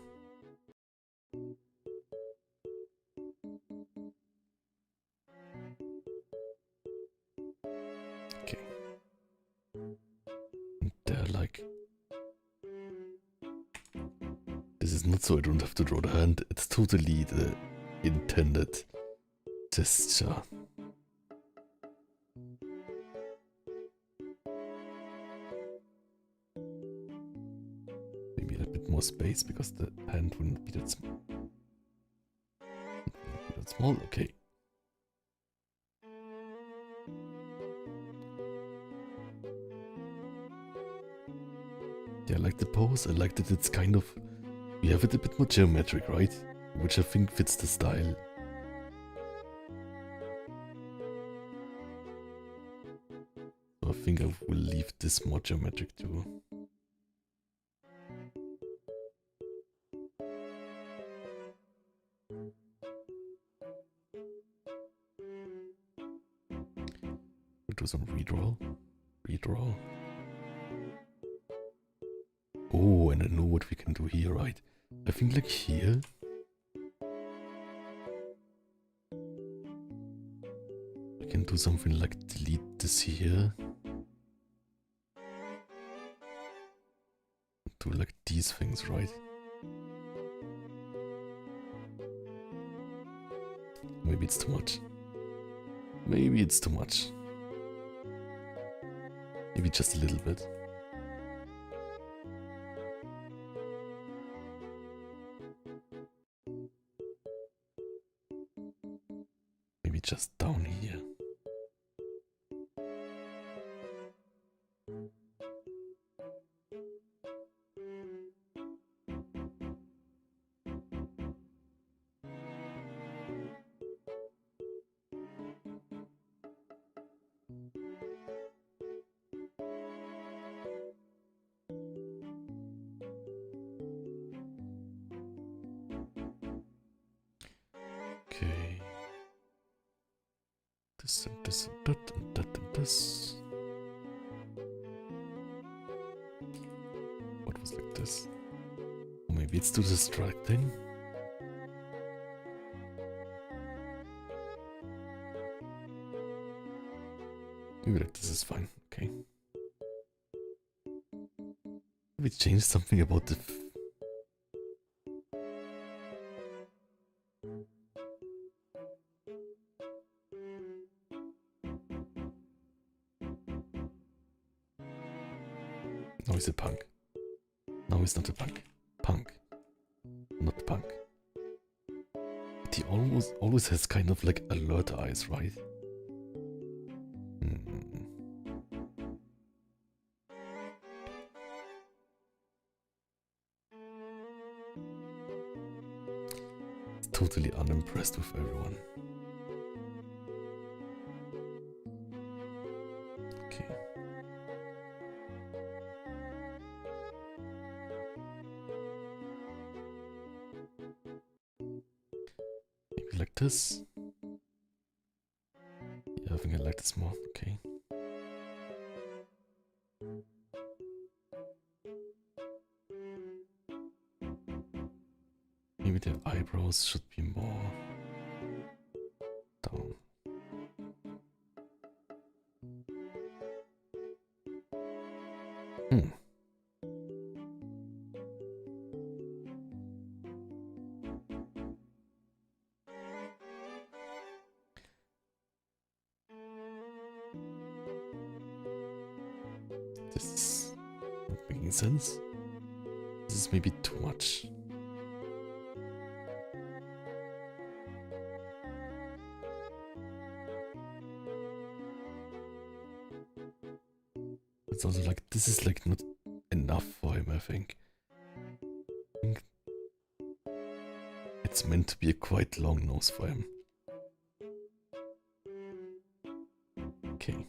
Okay. And they're like... This is not so I don't have to draw the hand, it's totally the intended gesture. Maybe a bit more space because the hand wouldn't be that small. Okay. Yeah, I like the pose. I like that it's kind of... We have it a bit more geometric, right? Which I think fits the style. So I think I will leave this more geometric too. We'll do some redraw. Redraw. Oh, and I know what we can do here, right? I think like here. We can do something like delete this here. Do like these things, right? Maybe it's too much. Maybe it's too much. Maybe just a little bit. Maybe just down here. this and this and that and that and this. What was like this? Or maybe it's too distracting. Maybe like this is fine, okay. Maybe change something about the... No, he's a punk. No, he's not a punk. Punk. Not punk. But he always has kind of like alert eyes, right? Totally unimpressed with everyone. Okay. Maybe like this. Yeah, I think I like this more. Okay. Maybe the eyebrows should be more down. This is not making sense. This is maybe too much. It's also like, this is like not enough for him, I think. It's meant to be a quite long nose for him. Okay.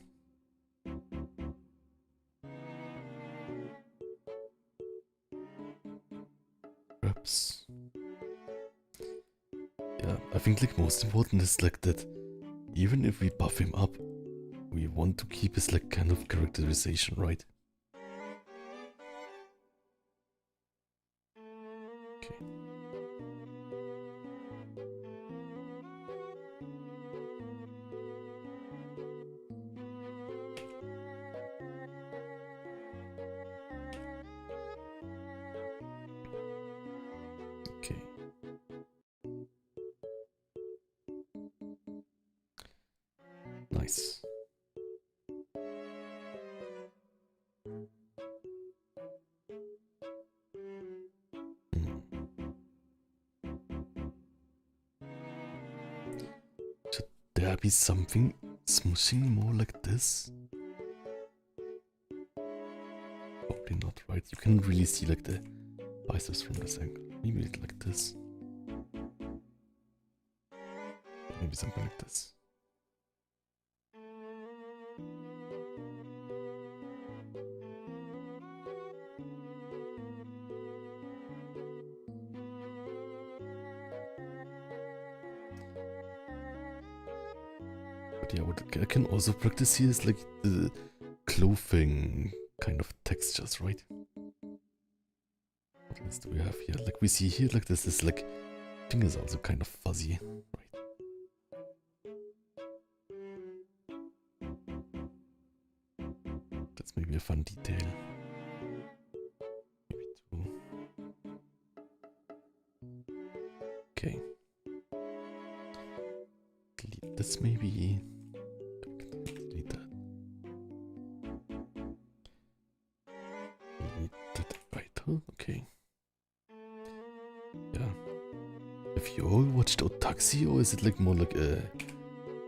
Perhaps. Yeah, I think like most important is like that even if we buff him up, we want to keep his like kind of characterization, right? Okay. Okay. Nice. Should there be something smooshing more like this? Probably not, right? You can really see like the biceps from this angle. Maybe like this. Maybe something like this. But yeah, what I can also practice here is like the clothing kind of textures, right? What else do we have here? Like we see here, like this is like fingers also kind of fuzzy, right? That's maybe a fun detail. Maybe two. Okay. Delete this maybe. Delete that. Delete that right, huh? Okay. Yeah. Have you all watched Otaxi, or is it like more like a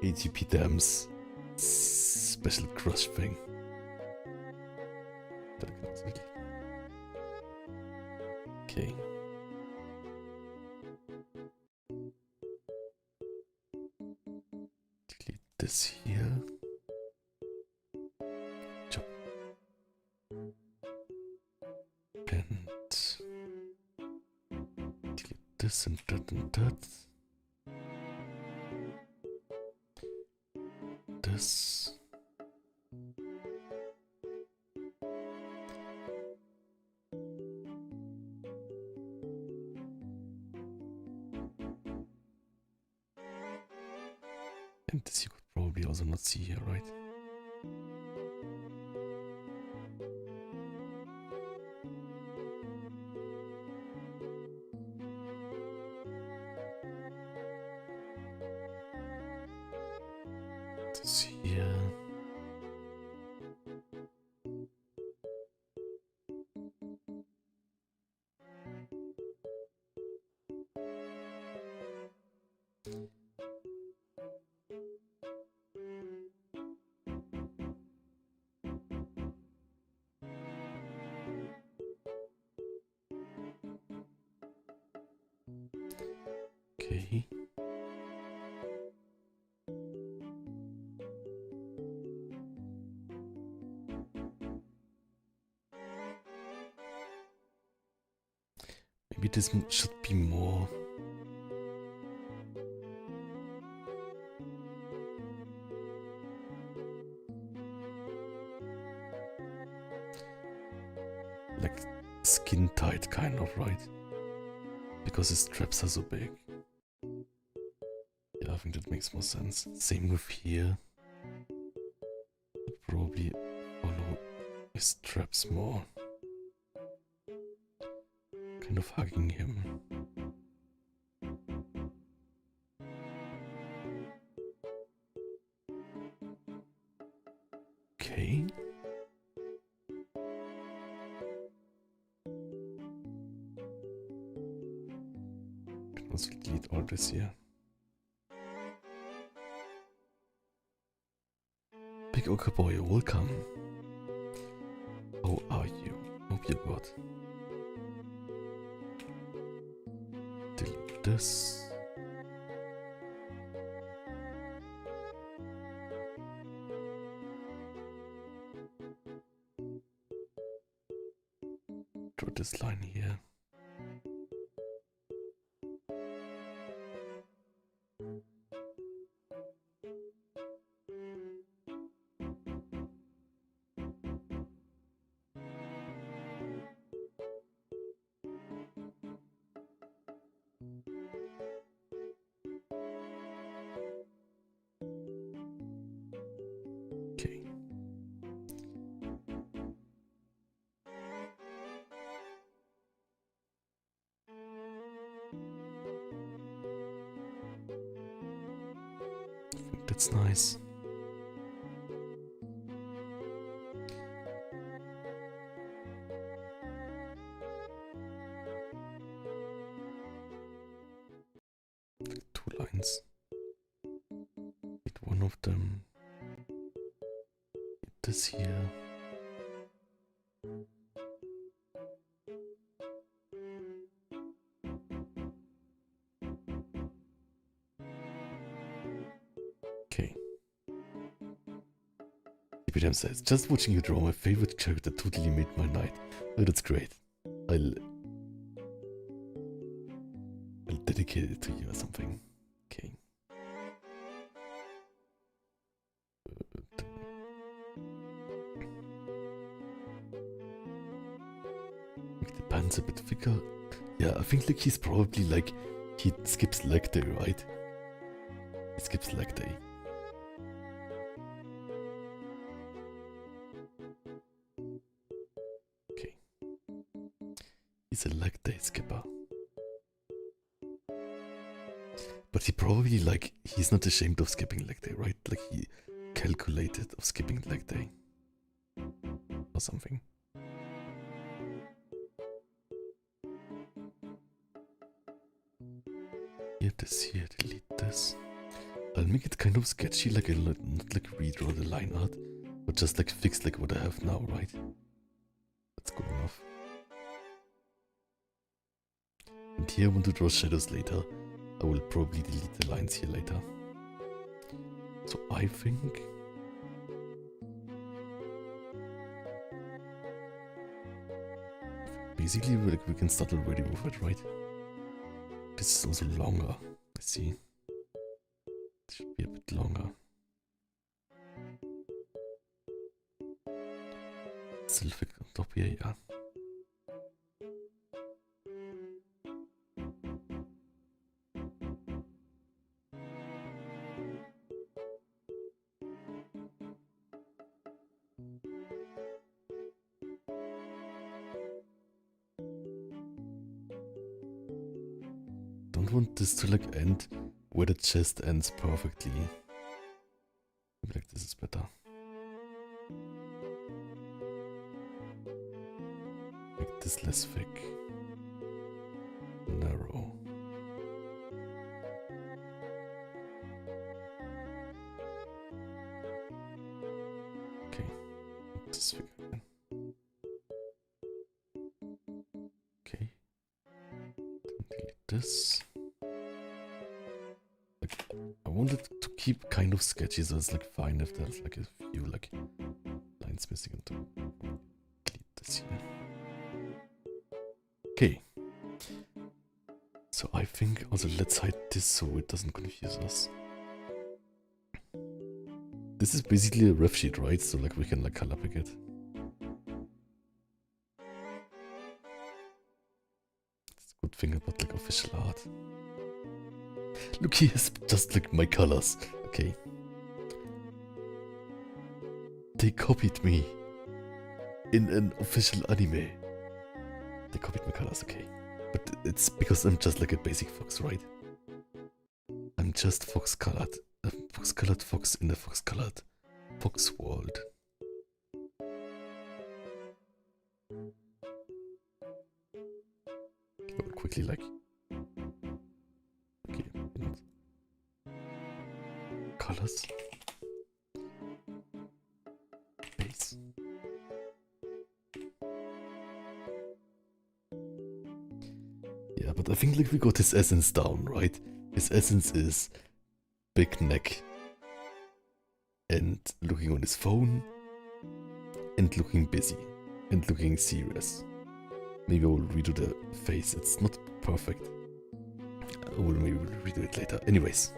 ATP Dams special crush thing? Okay. Delete this here. Chop. And delete this and that and that. this. And this you could probably also not see here, right? This here. Okay. Maybe this should be more. Like skin tight, kind of, right? Because his straps are so big. Yeah, I think that makes more sense. Same with here. Probably follow his straps more. Kind of hugging him. Okay. Can also delete all this here. Big Ochre Boy, welcome. How are you? Hope you're good. Delete this. Draw this line here. Okay. I think that's nice. Like 2 lines. Hit one of them. Hit this here. Okay. Jam says, just watching you draw my favorite character totally made my night. Oh, that's great. I'll dedicate it to you or something. Okay. Make the pants a bit thicker. Yeah, I think like he's probably like, he skips leg day, right? He skips leg day. Okay. He's a leg day skipper. But he probably like, he's not ashamed of skipping leg day, right? Like he calculated of skipping leg day. Or something. Here, this here, delete this. I'll make it kind of sketchy, like I'll not like redraw the line art, but just like fix like what I have now, right? That's good enough. And here I want to draw shadows later. I will probably delete the lines here later. So I think basically we can start already with it, right? This is also longer. Let's see. It should be a bit longer. little thick on top here, yeah. Don't want this to like end where the chest ends perfectly. Maybe like this is better. Make this less thick. Narrow. Okay. This thick again. Okay. Then delete this. Like, I wanted to keep kind of sketchy, so it's like fine if there's like a few like lines missing and to delete this here. Okay. So I think also let's hide this so it doesn't confuse us. This is basically a ref sheet, right? So like we can like color pick it. It's a good thing about like official art. Look, here's just like my colors. Okay. They copied me in an official anime. They copied my colors, okay. But it's because I'm just like a basic fox, right? I'm just fox colored. A fox colored fox in the fox colored fox world. I will quickly like. Okay, and colors. Base. Yeah, but I think like we got his essence down, right? His essence is big neck and looking on his phone and looking busy and looking serious. Maybe I will redo the face. It's not perfect. I will maybe redo it later. Anyways,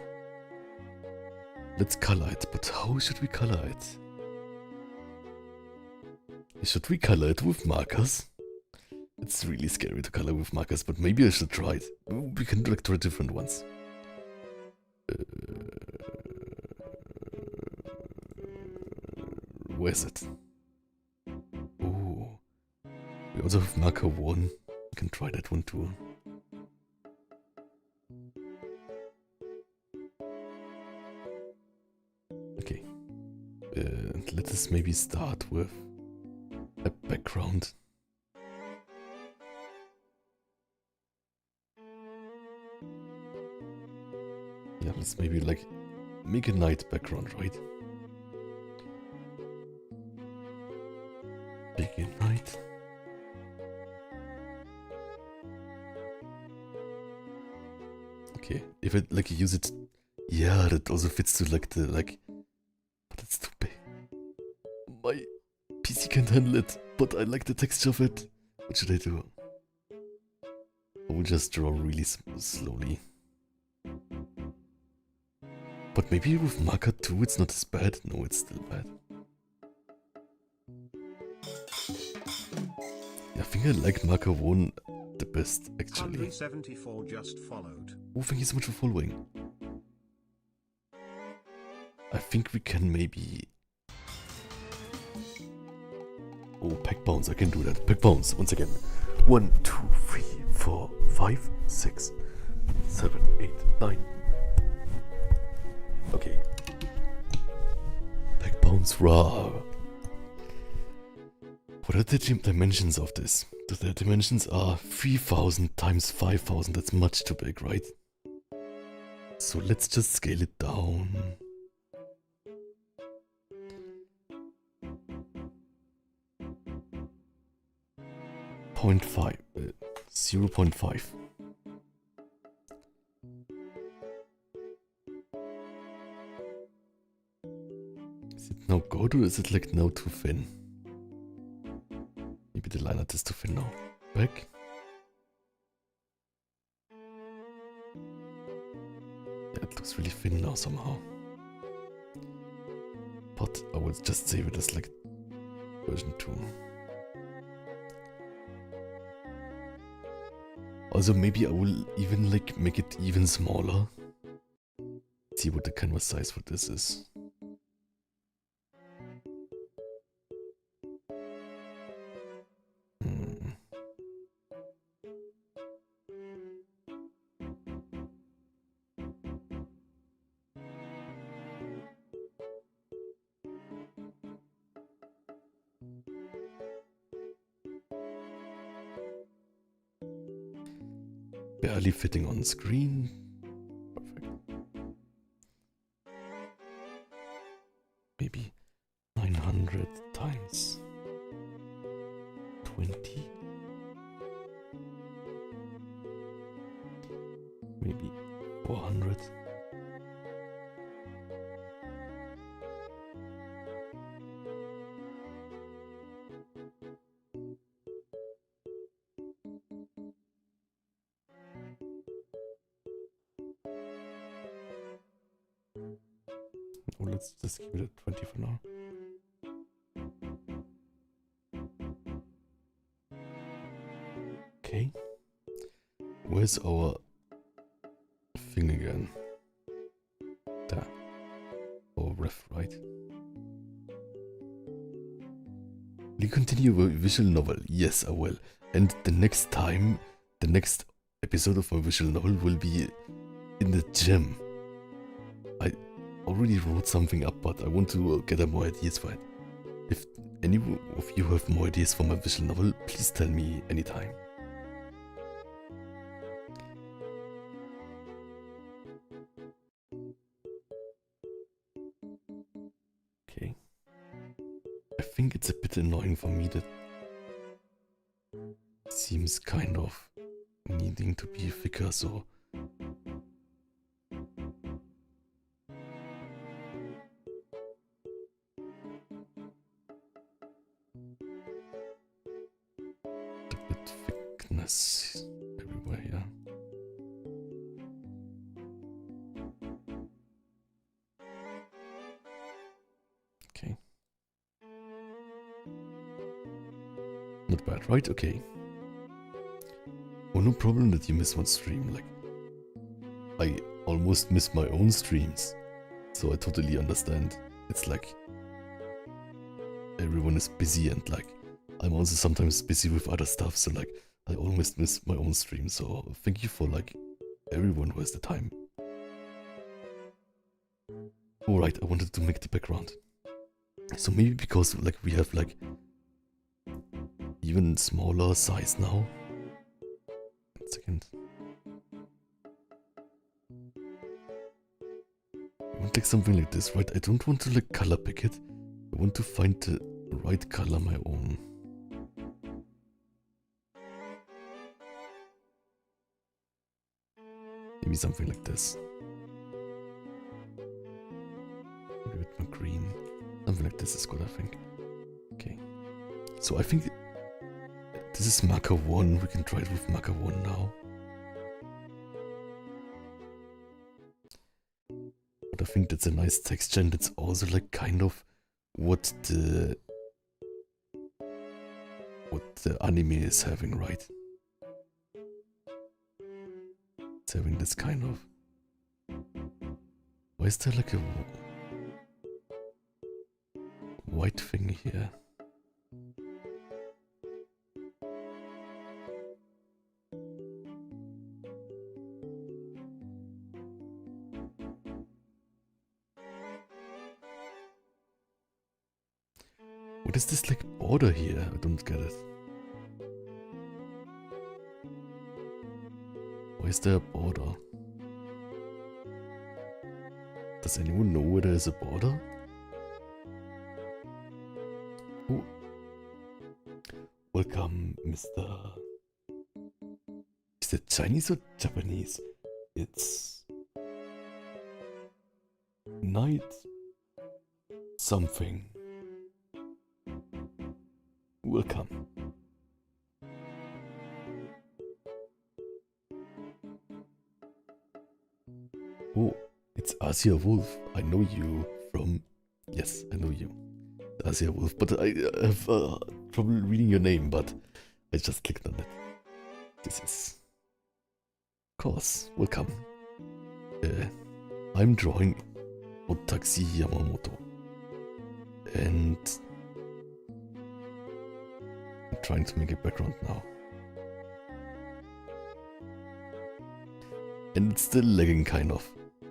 let's color it. But how should we color it? Should we color it with markers? It's really scary to color with markers, but maybe I should try it. We can like try different ones. Where's it? Oh, we also have marker 1. We can try that one too. Okay. Let us maybe start with a background. Yeah, let's maybe like make a night background, right? Begin night. Okay, if I like use it, yeah, that also fits to like the like, but it's too big. My PC can't handle it, but I like the texture of it. What should I do? I will just draw really slowly. But maybe with marker 2 it's not as bad. No, it's still bad. Yeah, I think I like marker 1 the best, actually. 174 just followed. Oh, thank you so much for following. I think we can maybe... Oh, pack bounce, I can do that. Pack bounce, once again. 1, 2, 3, 4, 5, 6, 7, 8, 9. Okay. Pack bounce raw. What are the dimensions of this? The dimensions are 3000 times 5000. That's much too big, right? So let's just scale it down. 0.5. 0.5. Is it now good or is it like now too thin? Maybe the line art is too thin now. Back. Yeah, it looks really thin now somehow. But I would just save it as like version 2. Also maybe I will even like make it even smaller. See what the canvas size for this is. Barely fitting on screen. Perfect. Maybe 900 times 20. Maybe 400. Oh, let's just keep it at 20 for now. Okay. Where's our thing again? There. Or ref, right? Will you continue a visual novel? Yes, I will. And the next time, the next episode of my visual novel will be in the gym. I already wrote something up, but I want to gather more ideas for it. If any of you have more ideas for my visual novel, please tell me anytime. Okay. I think it's a bit annoying for me that seems kind of needing to be thicker, so a bit thickness everywhere, yeah. Okay. Not bad, right? Okay. Oh, no problem that you miss one stream. Like, I almost miss my own streams. So I totally understand. It's like everyone is busy and like I'm also sometimes busy with other stuff. So like I almost miss my own stream. So thank you for like everyone who has the time. Alright, I wanted to make the background. So maybe because like we have like even smaller size now. 1 second. I want like something like this, right? I don't want to like color pick it. I want to find the right color my own. Maybe something like this. Maybe with my green. Something like this is good, I think. Okay. So I think this is marker 1. We can try it with marker 1 now. But I think that's a nice texture and it's also like kind of what the anime is having, right? It's having this kind of... Why is there like a white thing here? What is this like border here? I don't get it. Why is there a border? Does anyone know where there is a border? Oh. Welcome, Mr. Is it Chinese or Japanese? It's night something. Welcome. Oh, it's Asia Wolf. I know you from... Yes, I know you. Asia Wolf, but I have trouble reading your name, but I just clicked on it. This is course, welcome. I'm drawing Otaxi Yamamoto. And I'm trying to make a background now. And it's still lagging kind of,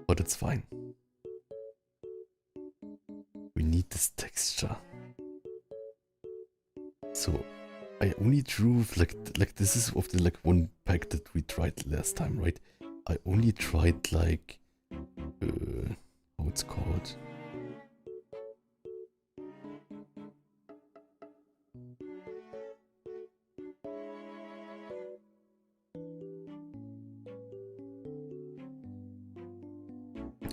but it's fine. We need this texture. So I only drew like this is of the like one pack that we tried last time, right? I only tried like how it's called.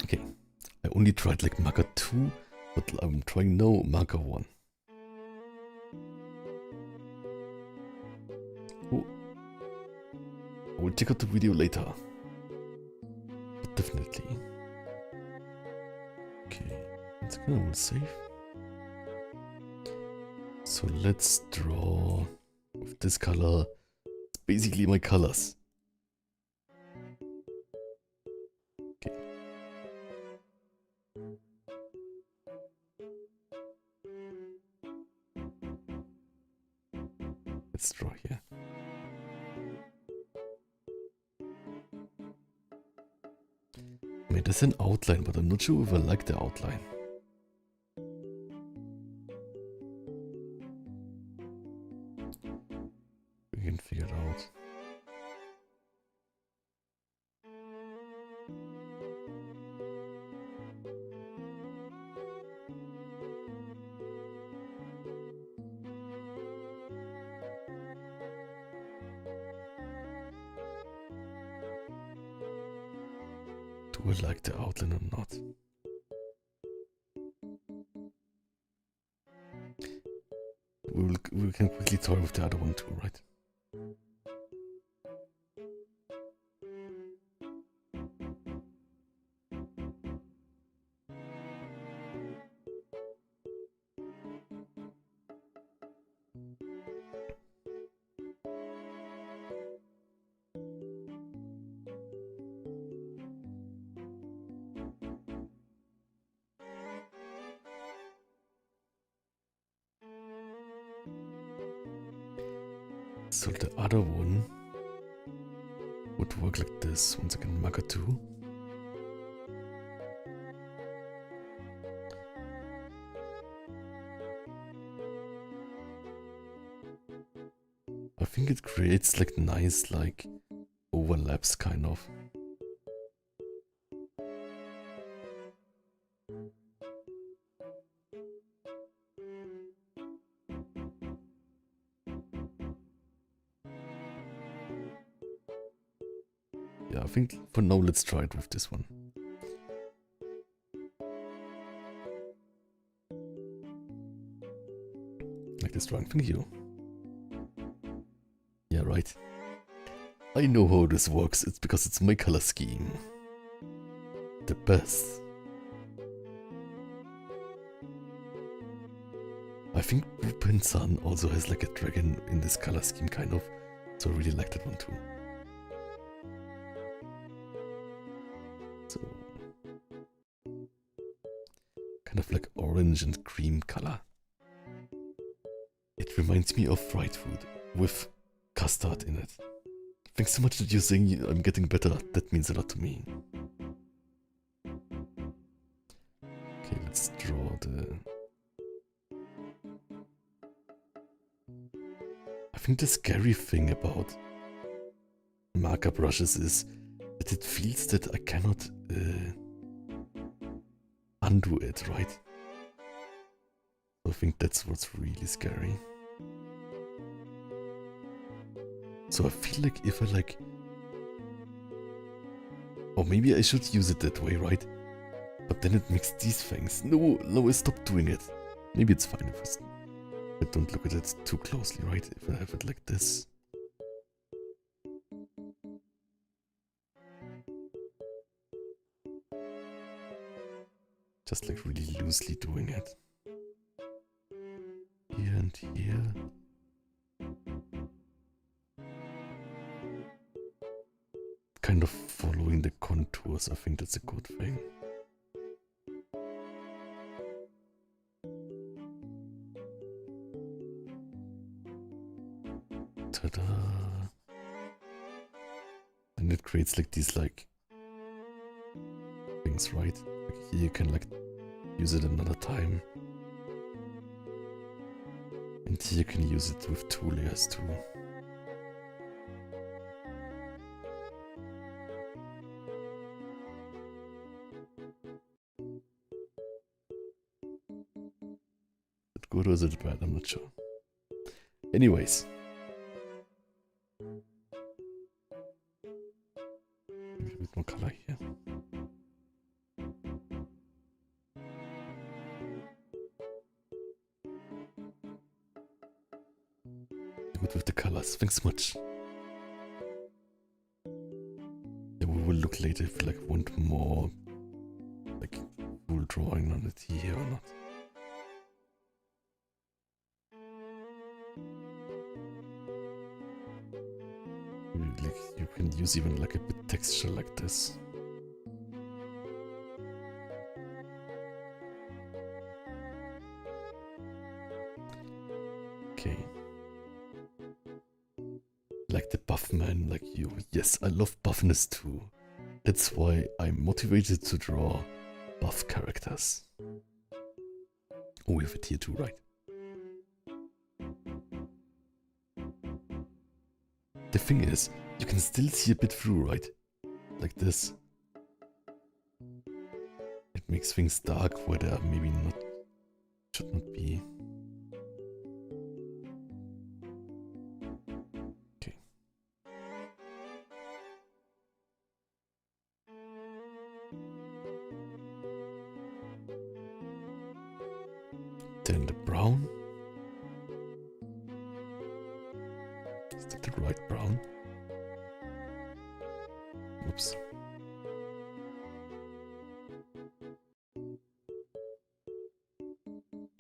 Okay, I only tried like marker 2, but I'm trying now marker 1. Oh, I will check out the video later. But definitely. Okay, once again I will save. So let's draw with this color. It's basically my colors. Okay. Let's draw here. I mean, there's an outline, but I'm not sure if I like the outline. We can figure it out. Do I like the outline or not? We can quickly toy with the other one too, right? So the other one would work like this. Once again, marker 2. I think it creates like nice like overlaps kind of. Yeah, I think for now let's try it with this one. Like this drawing, thank you. Yeah, right. I know how this works, it's because it's my color scheme. The best. I think Rupin-san also has like a dragon in this color scheme kind of, so I really like that one too. So, kind of like orange and cream color. It reminds me of fried food with custard in it. Thanks so much that you're saying I'm getting better, that means a lot to me. Okay, let's draw the... I think the scary thing about marker brushes is that it feels that I cannot undo it, right? So I think that's what's really scary. So I feel like if I like... Or maybe I should use it that way, right? But then it makes these things. No, I stop doing it. Maybe it's fine if I don't look at it too closely, right? If I have it like this. Just like really loosely doing it. Here and here. Kind of following the contours. I think that's a good thing. Ta-da! And it creates like these like things, right? Like here you can like use it another time. And here you can use it with 2 layers too. Is it good or is it bad? I'm not sure. Anyways. Maybe a bit more color here. Good with the colors. Thanks so much. Yeah, we will look later if we like want more like full drawing on it here or not. Like you can use even like a bit texture like this. Okay. Like the buff man, like you. Yes, I love buffness too. That's why I'm motivated to draw buff characters. Oh, we have it here too, right? The thing is, you can still see a bit through, right? Like this. It makes things dark where they are maybe not, should not be. Okay. Then the brown. Is that the right brown? Oops.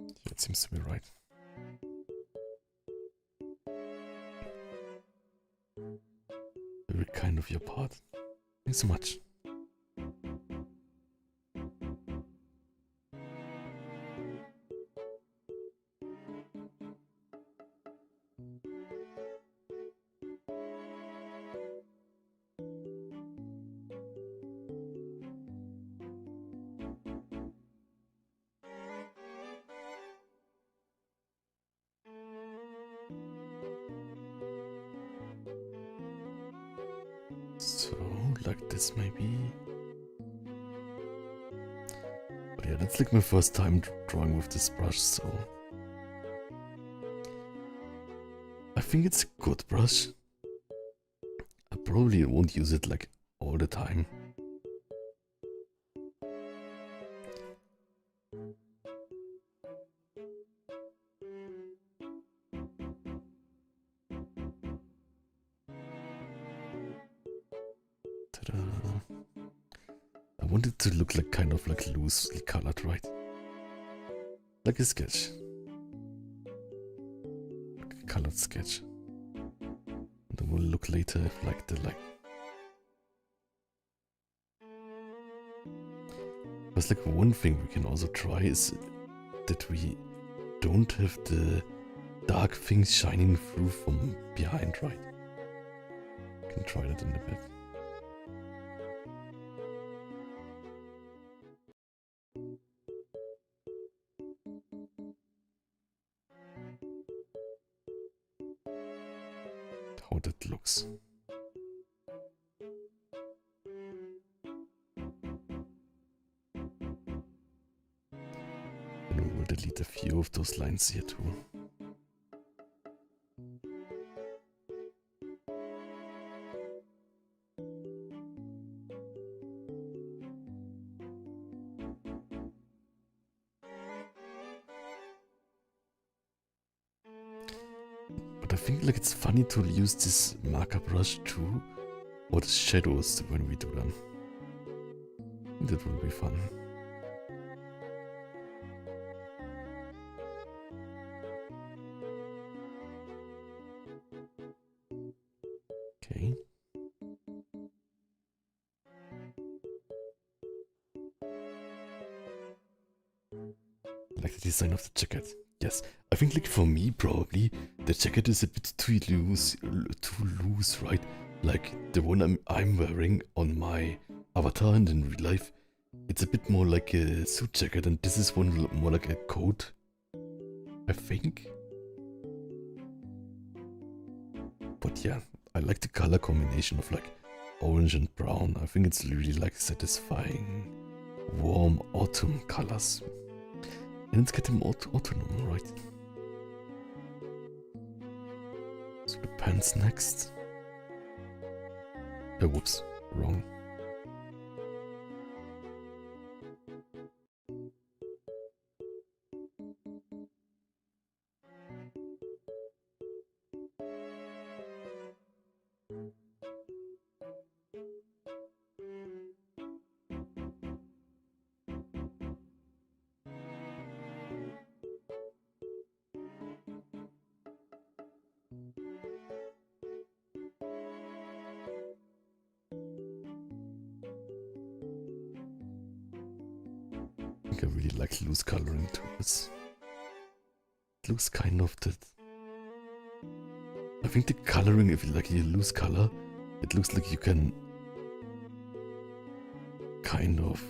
Yeah, it seems to be right. Very kind of your part. Thanks so much. So, like this maybe. But yeah, that's like my first time drawing with this brush, so I think it's a good brush. I probably won't use it like all the time. Ta-da. I want it to look like kind of like loosely colored, right? Like a sketch. Like a colored sketch. And then we'll look later if like the like. There's like one thing we can also try is that we don't have the dark things shining through from behind, right? We can try that in a bit. How that looks. And we will delete a few of those lines here too. But I think like it's funny to use this marker brush too, or the shadows when we do them. That will be fun. Okay. I like the design of the jacket. Yes, I think like for me probably the jacket is a bit too loose, right? Like the one I'm wearing on my avatar and in real life, it's a bit more like a suit jacket, and this is one more like a coat, I think. But yeah, I like the color combination of like orange and brown. I think it's really like satisfying, warm autumn colors. And it's getting autumn, right? So the pants next. Oh, whoops, wrong. I think I really like loose coloring to this. It looks kind of that. I think the coloring, if you like a loose color, it looks like you can kind of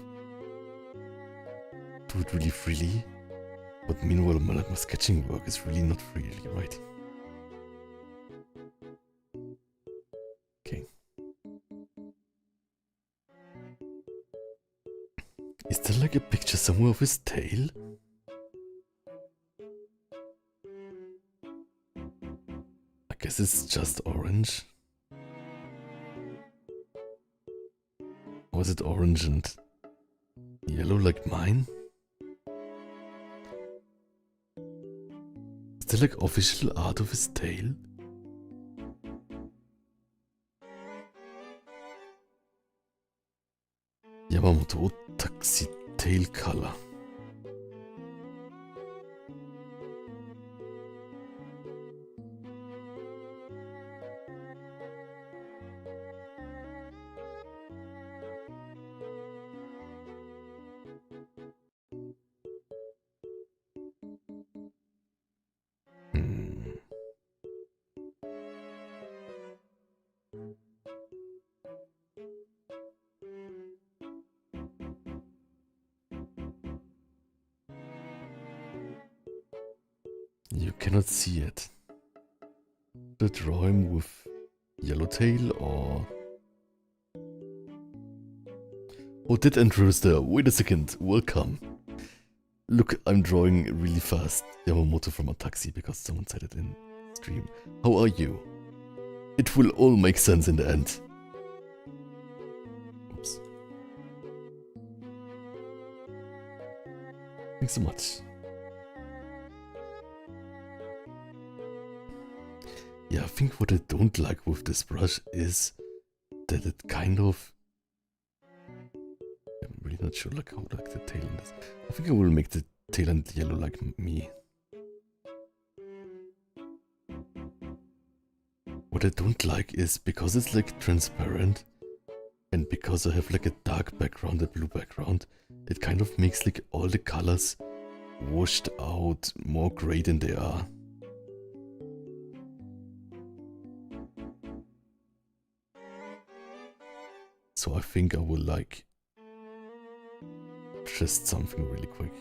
do it really freely. But meanwhile, my sketching work is really not freely, right? Okay. Is there like a picture somewhere of his tail? I guess it's just orange. Or is it orange and yellow like mine? Is there like official art of his tail? Yamamoto taxi tail color. You cannot see it. To draw him with yellowtail or... Oh, did Andrews there? Wait a second, welcome. Look, I'm drawing really fast Yamamoto from a taxi because someone said it in stream. How are you? It will all make sense in the end. Oops. Thanks so much. Yeah, I think what I don't like with this brush is that it kind of... I'm really not sure like how like the tail end is. I think I will make the tail end yellow like me. What I don't like is because it's like transparent and because I have like a dark background, a blue background, it kind of makes like all the colors washed out more gray than they are. So I think I will like just something really quick.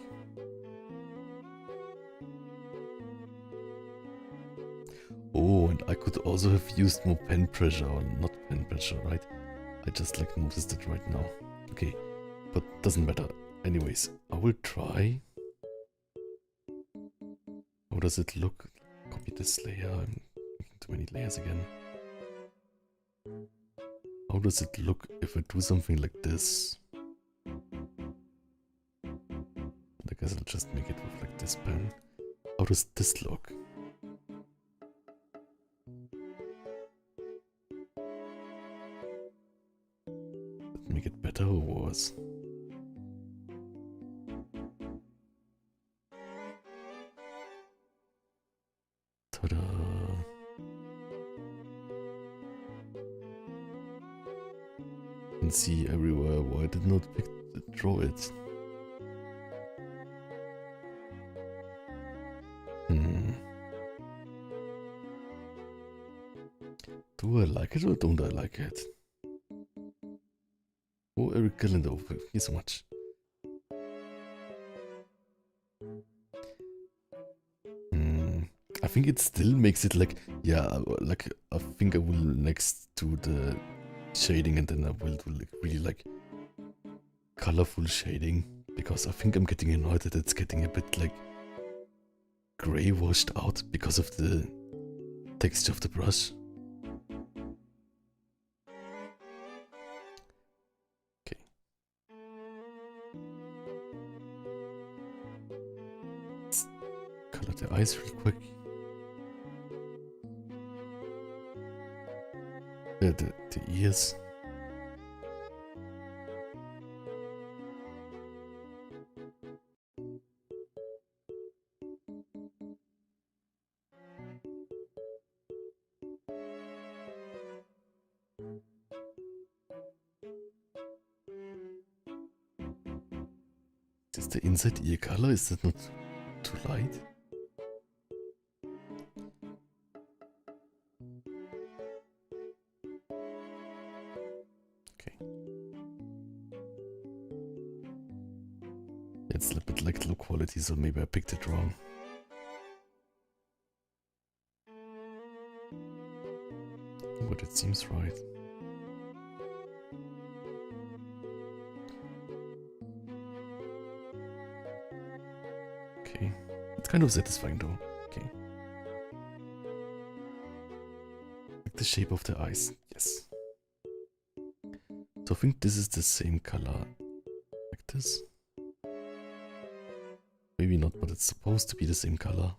Oh, and I could also have used more pen pressure, or not pen pressure, right? I just like noticed it right now. Okay, but doesn't matter. Anyways, I will try. How does it look? Copy this layer. I'm making too many layers again. How does it look if I do something like this? I guess I'll just make it with like this pen. How does this look? Make it better or worse? Ta-da! You can see everywhere why I did not draw it. Hmm. Do I like it or don't I like it? Oh, Eric Gallender, thank you so much. I think it still makes it like, yeah, like I think I will next to the shading and then I will do like really like colorful shading because I think I'm getting annoyed that it's getting a bit like gray washed out because of the texture of the brush. Okay. Let's color the eyes real quick. The ears. Is the inside ear color? Is that not too light? Okay. It's a bit like low quality, so maybe I picked it wrong. But it seems right. Okay. It's kind of satisfying though. Okay. Like the shape of the eyes. Yes. So I think this is the same color. Like this. Maybe not, but it's supposed to be the same color.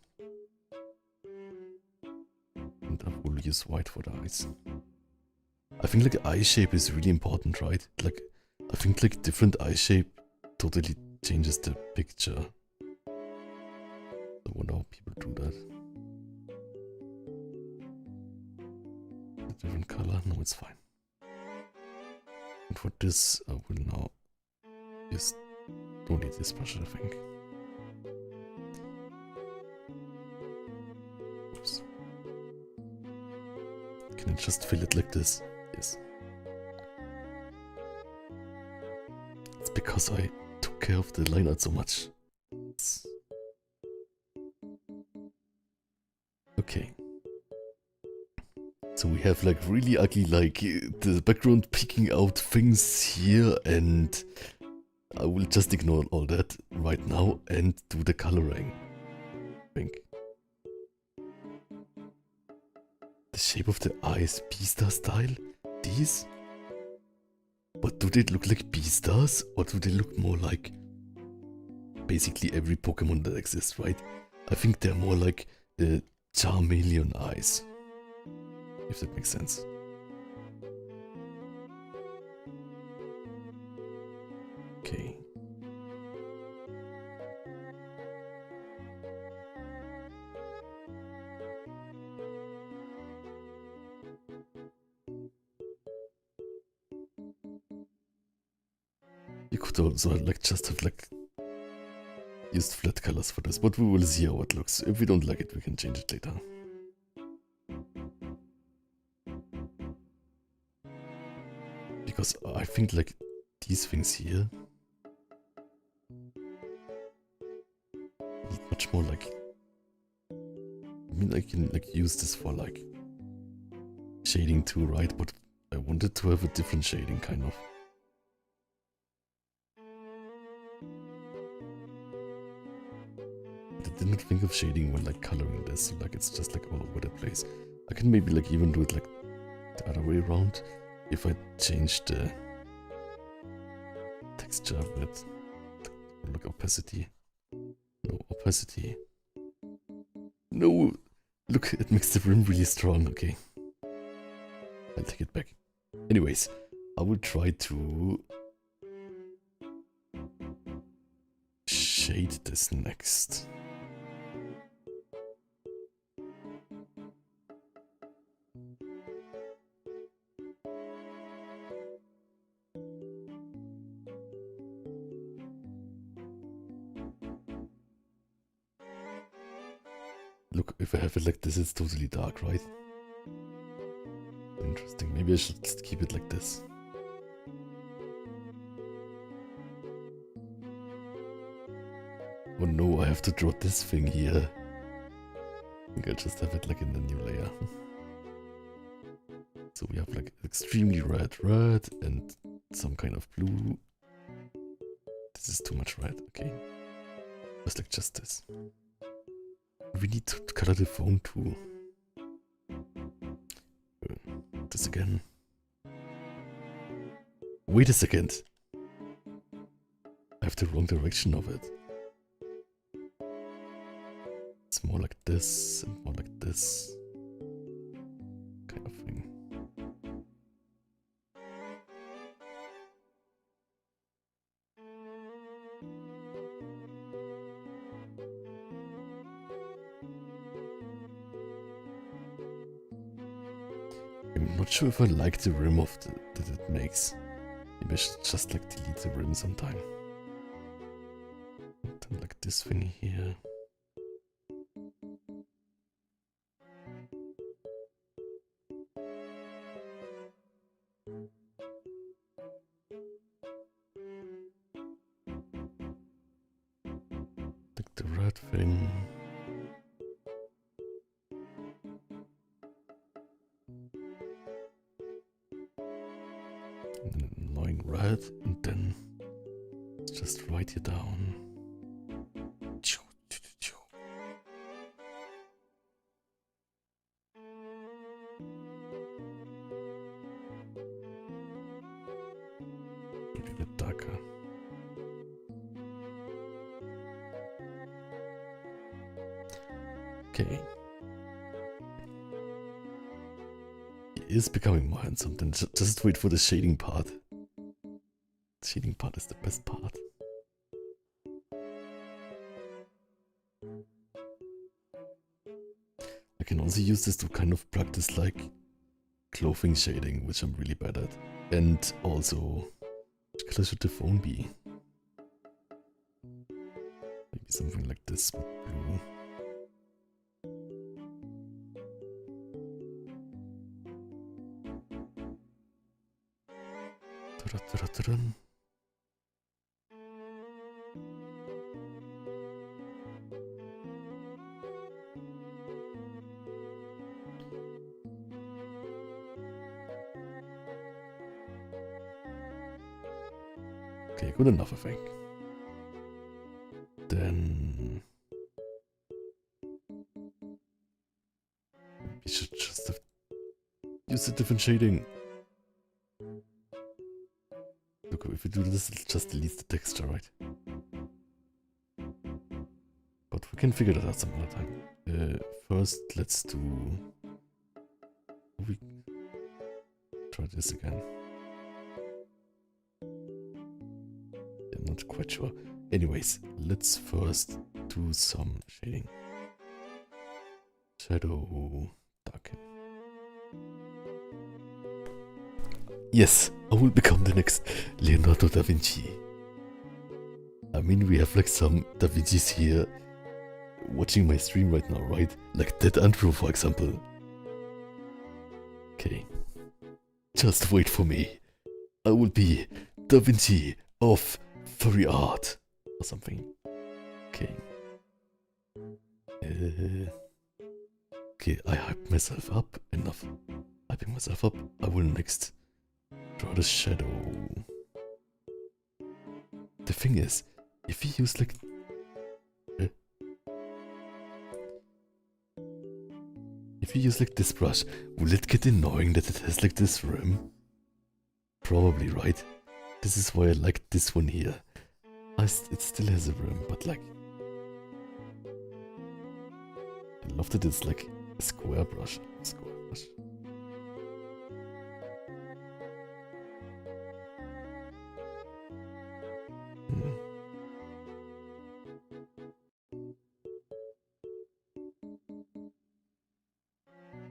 And I will use white for the eyes. I think like eye shape is really important, right? Like, I think like different eye shape totally changes the picture. I wonder how people do that. A different color? No, it's fine. And for this, I will now just don't need this brush, I think. Oops. Can I just fill it like this? Yes. It's because I took care of the line art so much. Okay. So we have like really ugly, like the background picking out things here, and I will just ignore all that right now and do the coloring. I think. The shape of the eyes, B-star style? These? But do they look like B-stars, or do they look more like basically every Pokemon that exists, right? I think they're more like Charmeleon eyes. If that makes sense. Okay. You could also like just have like used flat colors for this, but we will see how it looks. If we don't like it, we can change it later. Because I think like these things here need much more like, I mean I can like use this for like shading too, right? But I wanted to have a different shading kind of. But I didn't think of shading when like coloring this, so, like it's just like all over the place. I can maybe like even do it like the other way around if I change the texture a bit. Look, opacity. No, opacity. No! Look, it makes the rim really strong. Okay. I'll take it back. Anyways, I will try to shade this next. Look, if I have it like this, it's totally dark, right? Interesting. Maybe I should just keep it like this. Oh no, I have to draw this thing here. I think I just have it like in the new layer. So we have like extremely red, and some kind of blue. This is too much red, okay. Just like just this. We need to color the phone too. This again. Wait a second. I have the wrong direction of it. It's more like this and more like this. Kind of thing. I'm not sure if I like the rim of that it makes. Maybe I should just like delete the rim sometime. And then like this thing here. Like the red thing. And then annoying red, and then just write it down. Maybe a bit darker. Okay. It is becoming more handsome. Then just wait for the shading part. The shading part is the best part. I can also use this to kind of practice like clothing shading, which I'm really bad at. And also, which color should the phone be? Maybe something like this with blue. Ta-da-ta-da-ta-dun. Okay, good enough, I think. Then we should just have used a different shading. Look, if we do this, it just deletes the texture, right? But we can figure that out some other time. First, let's do. We try this again. I'm not quite sure. Anyways, let's first do some shading. Shadow, darken. Yes, I will become the next Leonardo da Vinci. I mean, we have like some Da Vincis here watching my stream right now, right? Like that Andrew, for example. Okay. Just wait for me. I will be Da Vinci of furry art. Or something. Okay. Okay, I hyped myself up. Enough hyping myself up. I will next draw the shadow. The thing is, if we use like... if we use like this brush, will it get annoying that it has like this rim? Probably, right? This is why I like this one here. It still has a rim, but like... I love that it's like a square brush.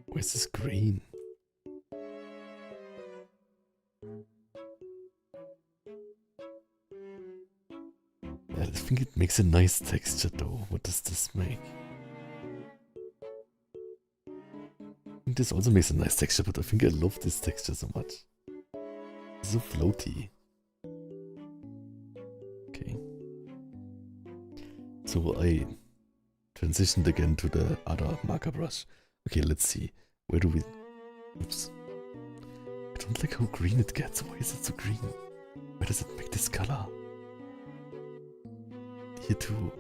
Where's this green? I think it makes a nice texture though. What does this make? think this also makes a nice texture, but I think I love this texture so much. It's so floaty. Okay. So I transitioned again to the other marker brush. Okay, let's see. Where do we... Oops. I don't like how green it gets. Why is it so green? Where does it make this color? Here too.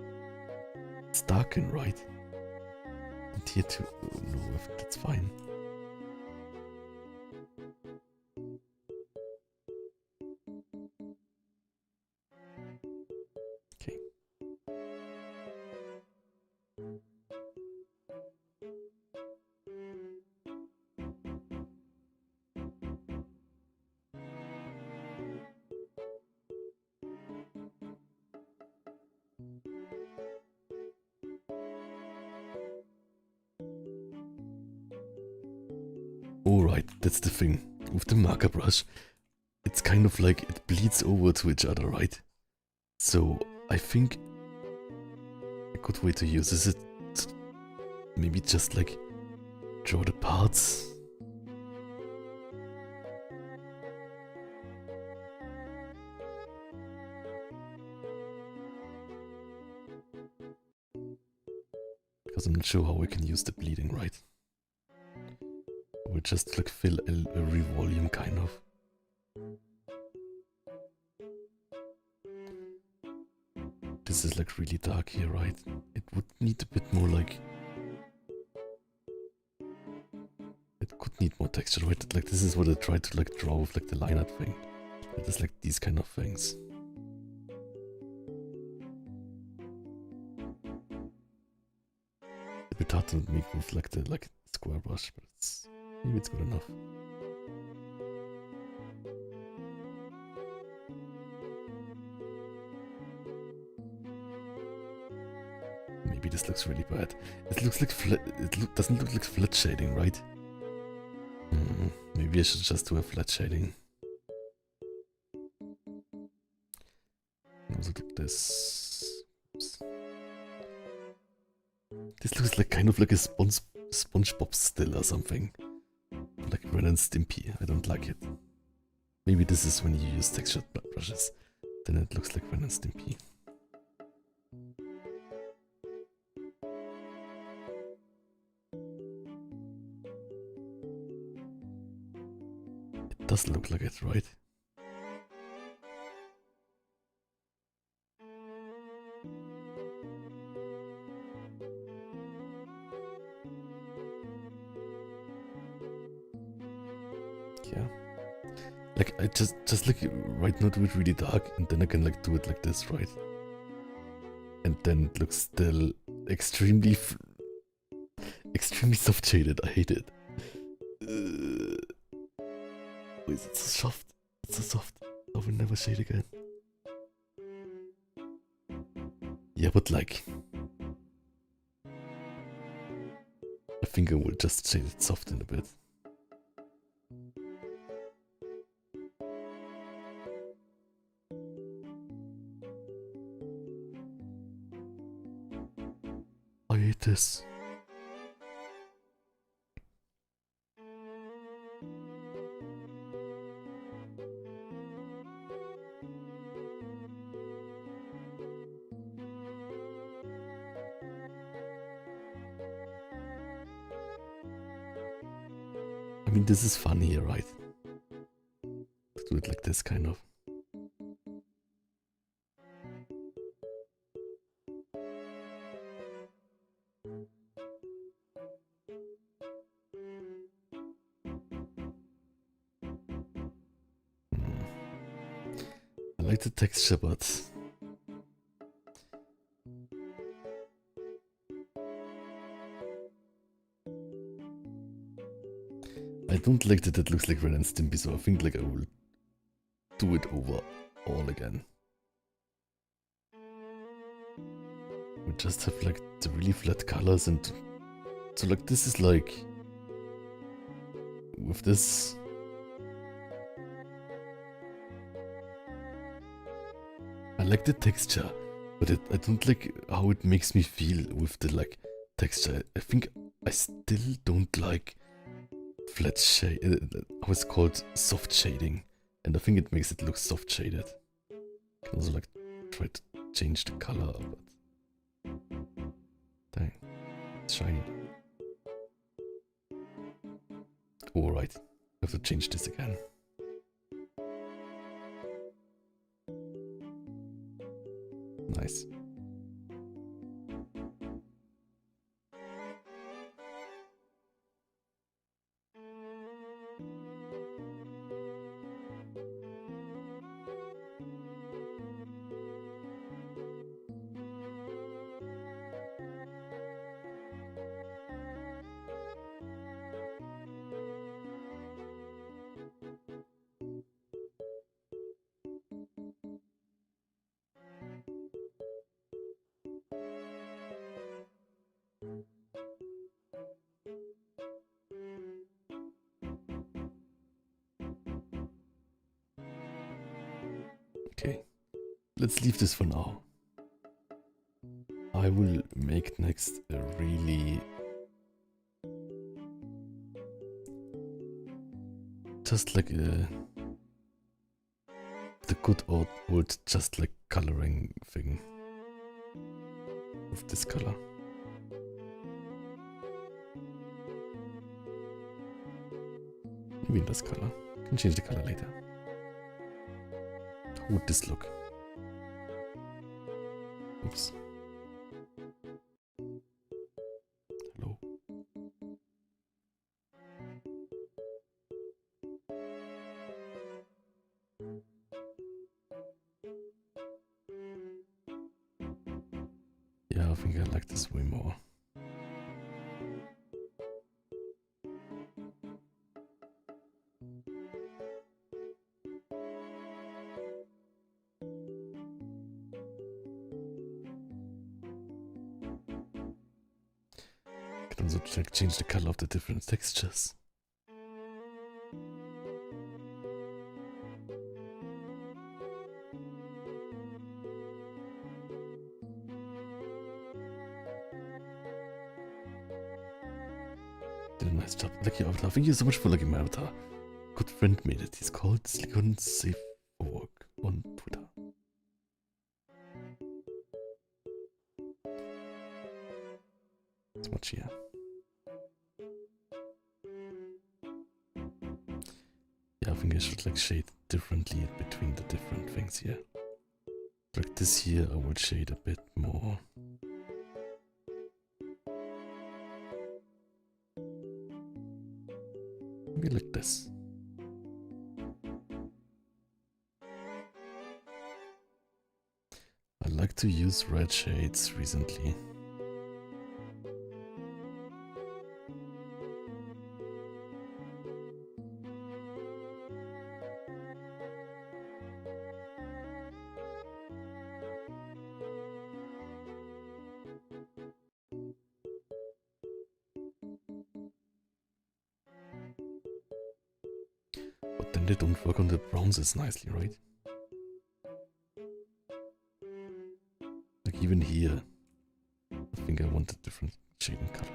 It's darkened, right? And here too. Oh, no, I think that's fine. Okay. Alright, that's the thing. With the marker brush, it's kind of like it bleeds over to each other, right? So I think a good way to use is it maybe just like draw the parts. Because I'm not sure how we can use the bleeding, right? Or just like fill every volume kind of. This is like really dark here, right? It would need a bit more like... It could need more texture, right? Like this is what I tried to like draw with like the line art thing. It is like these kind of things. A bit hard to make with like the square brush, but maybe it's good enough. Maybe this looks really bad. It looks like doesn't look like flat shading, right? Maybe I should just do a flat shading. Also like this. Oops. This looks like kind of like a SpongeBob still or something. Like Ren and Stimpy. I don't like it. Maybe this is when you use textured brushes. Then it looks like Ren and Stimpy. It does look like it, right? Yeah. Like I just like right now do it really dark and then I can like do it like this, right? And then it looks still extremely soft shaded. I hate it. Why is it so soft? It's so soft. I will never shade again. Yeah, but like... I think I will just shade it soft in a bit. I hate this. I mean, this is fun here, right? Let's do it like this, kind of. I like the texture, but... I don't like that it looks like Ren and Stimpy, so I think like I will do it over all again. We just have like the really flat colors and so like this is like with this I like the texture, but I don't like how it makes me feel with the like texture. I think I still don't like flat shade. How it's called soft shading, and I think it makes it look soft shaded. Can also like try to change the color, but dang, it's shiny. All right, I have to change this again. Nice. Okay, let's leave this for now. I will make next a really just like the good old just like coloring thing with this color. Maybe in this color. Can change the color later. How would this look? Oops. Hello. Yeah, I think I like this way more. I can also change the color of the different textures. Did a nice job. Like your avatar. Thank you so much for liking my avatar. Good friend made it. He's called Silicon Safe for Work on Twitter. It's much here. Yeah, I think I should like shade differently between the different things here. Like this here, I will shade a bit more. Maybe like this. I like to use red shades recently. But then they don't work on the bronzes nicely, right? Like even here, I think I want a different shading color.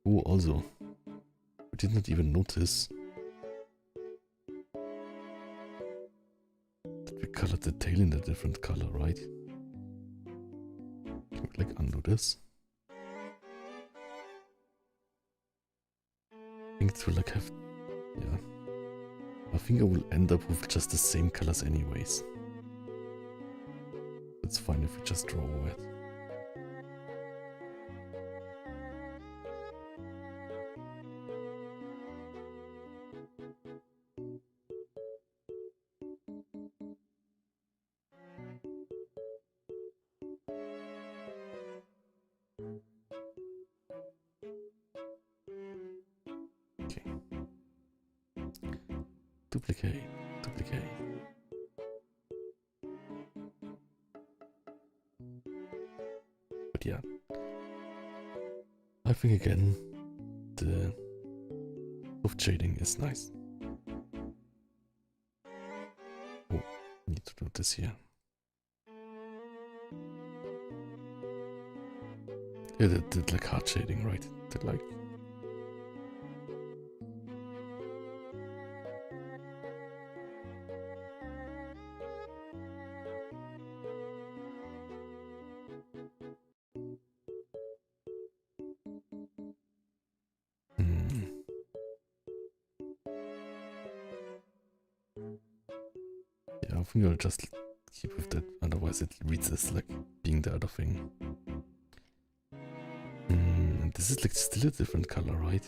Oh, also, I did not even notice that we colored the tail in a different color, right? Can we like undo this? I think it will like have, yeah. I think I will end up with just the same colors anyways. It's fine if we just draw over it. Okay. Duplicate, duplicate. But yeah, I think again, the soft shading is nice. Oh, I need to do this here. Yeah, that like hard shading, right? That like think I'll just keep with that, otherwise it reads as like being the other thing. This is like still a different color, right?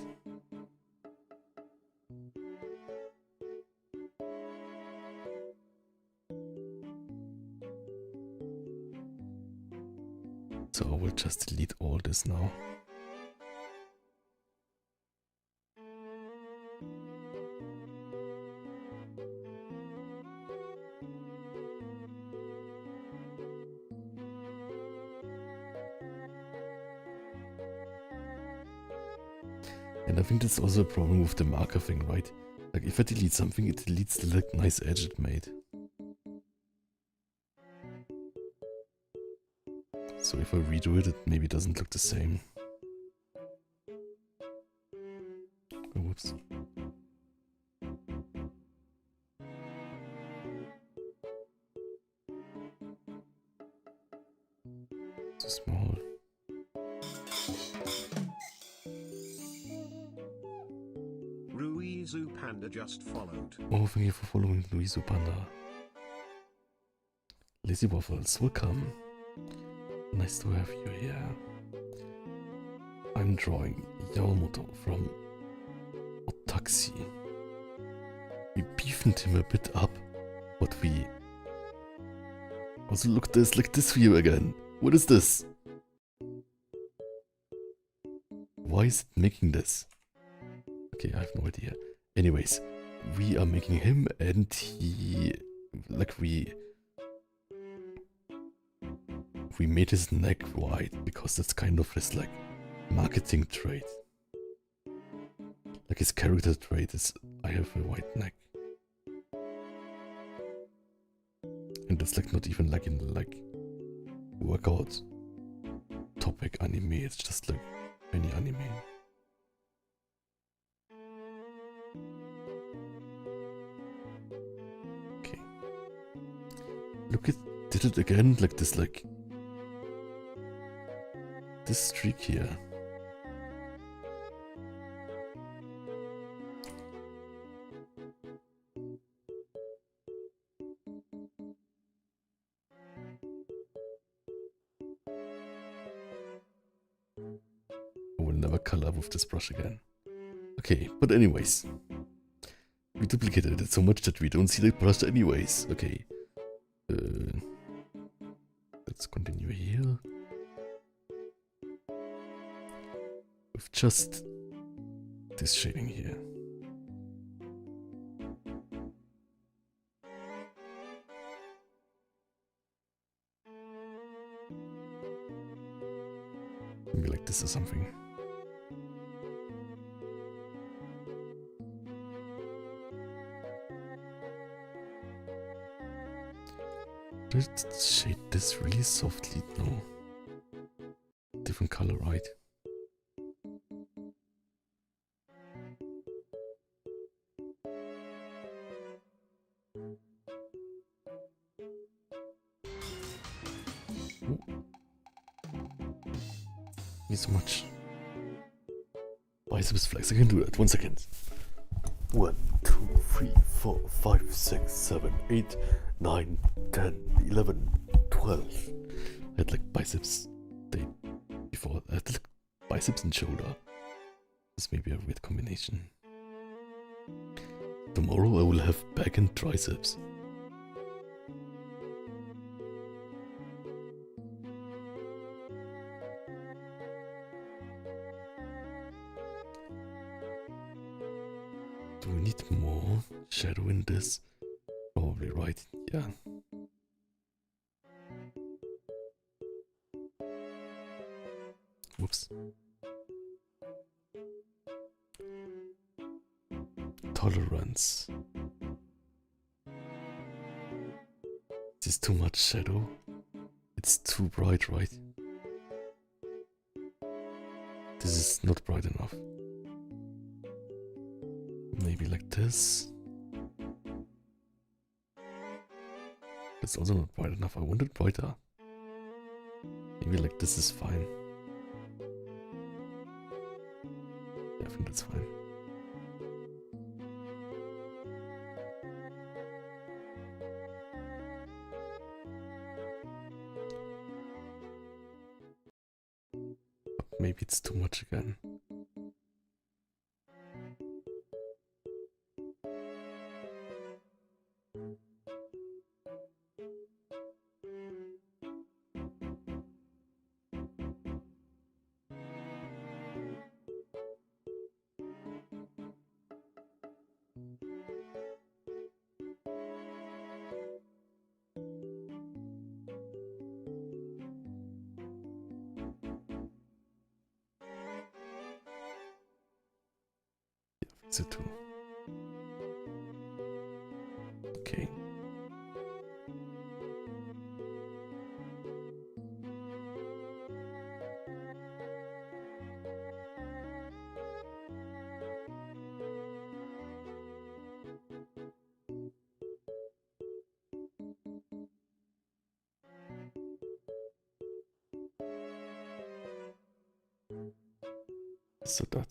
So I will just delete all this now. And I think that's also a problem with the marker thing, right? Like if I delete something, it deletes the like nice edge it made. So if I redo it, it maybe doesn't look the same. Oh, whoops. Too small. Ruizu Panda just followed. Oh, thank you for following Luisu Panda. Lazy Waffles, welcome. Nice to have you here. I'm drawing Yamamoto from Taxi. We beefed him a bit up, but we also look this like this view again. What is this? Why is it making this? Okay, I have no idea. Anyways, we are making him and he like we made his neck wide because that's kind of his like marketing trait. Like his character trait is I have a wide neck. And that's like not even like in like workout topic anime, it's just like any anime. Okay. Look, it did it again, like this streak here. I will never color with this brush again. Okay, but anyways. We duplicated it so much that we don't see the brush anyways. Okay. Let's continue here. With just this shading here. Maybe like this or something. Let's shade this really softly now. Different color, right? Not so much. Biceps flex, I can do that. 1 second. 1, 2, 3, 4, 5, 6, 7, 8, 9, 10, 11, 12. I had like biceps day before. I had like biceps and shoulder. This may be a weird combination. Tomorrow I will have back and triceps. Do we need more shadow in this? Probably, right? Yeah. Whoops. Tolerance. Is this too much shadow? It's too bright, right? This is not bright enough. Maybe like this. It's also not bright enough. I want it brighter. Maybe like this is fine. Yeah, I think that's fine. maybe it's too much again. So too. Okay. So that.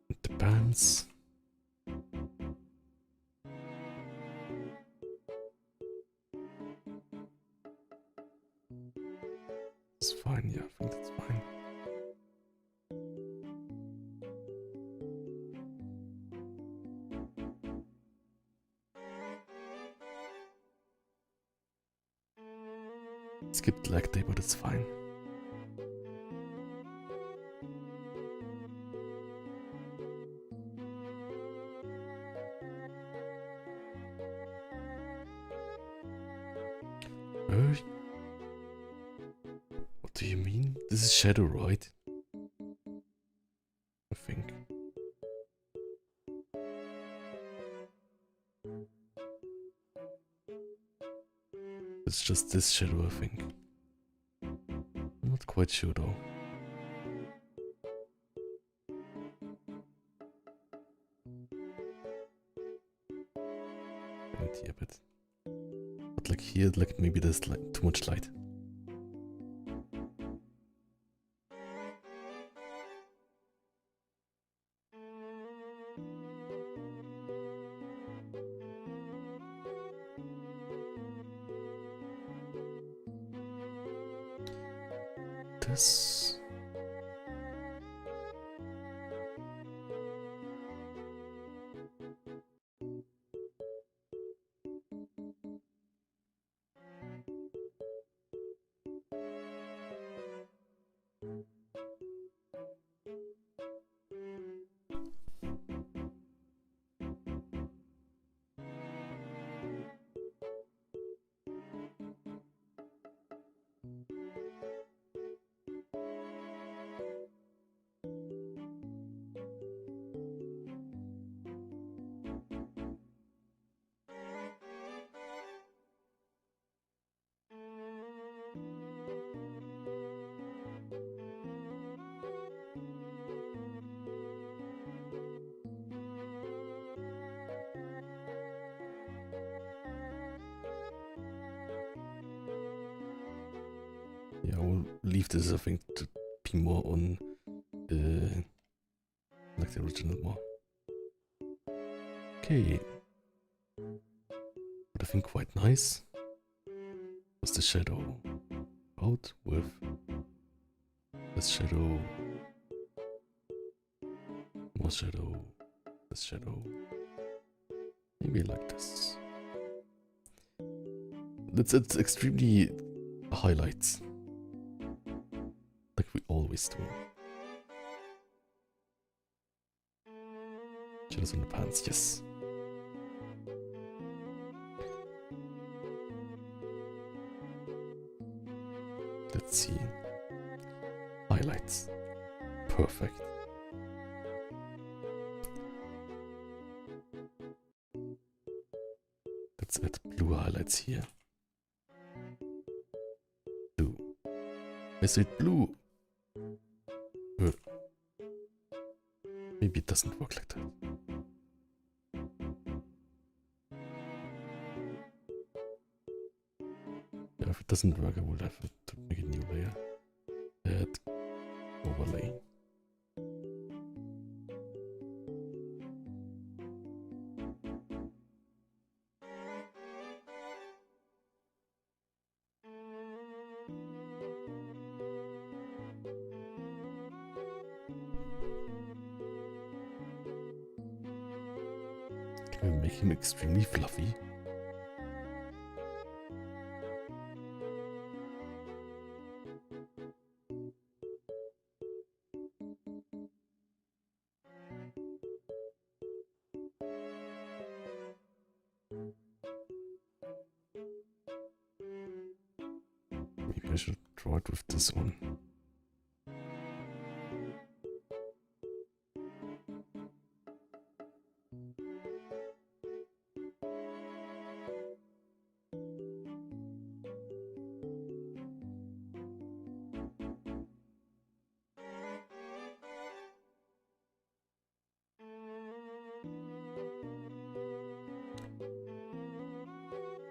It depends. It's fine, yeah, I think that's fine. Skipped leg day, but it's fine. What do you mean? This is shadow, right? I think. It's just this shadow, I think. I'm not quite sure though. And yeah, but like here, like maybe there's like too much light. This. Yeah, I will leave this, I think, to be more on like the original more. Okay. But I think quite nice was the shadow out with this shadow, more shadow, this shadow. Maybe like this. It's extremely highlights. Like we always do. Shadows on the pants, yes. Let's see. Highlights. Perfect. Let's add blue highlights here. Blue. I said blue. Maybe it doesn't work like that. Yeah, if it doesn't work, I will have to make a new layer. Add overlay. Can we make him extremely fluffy? Maybe I should draw it with this one.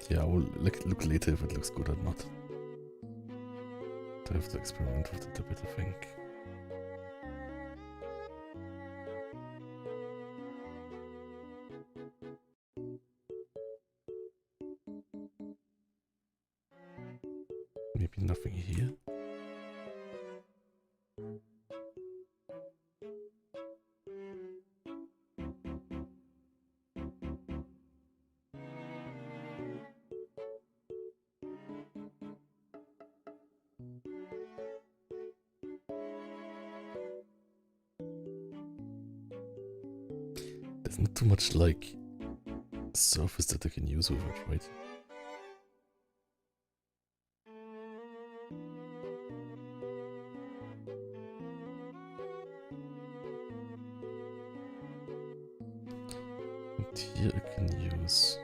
Yeah, I will look later if it looks good or not. I have to experiment with it a bit, I think. Maybe nothing here. There's not too much like surface that I can use with it, right? And here I can use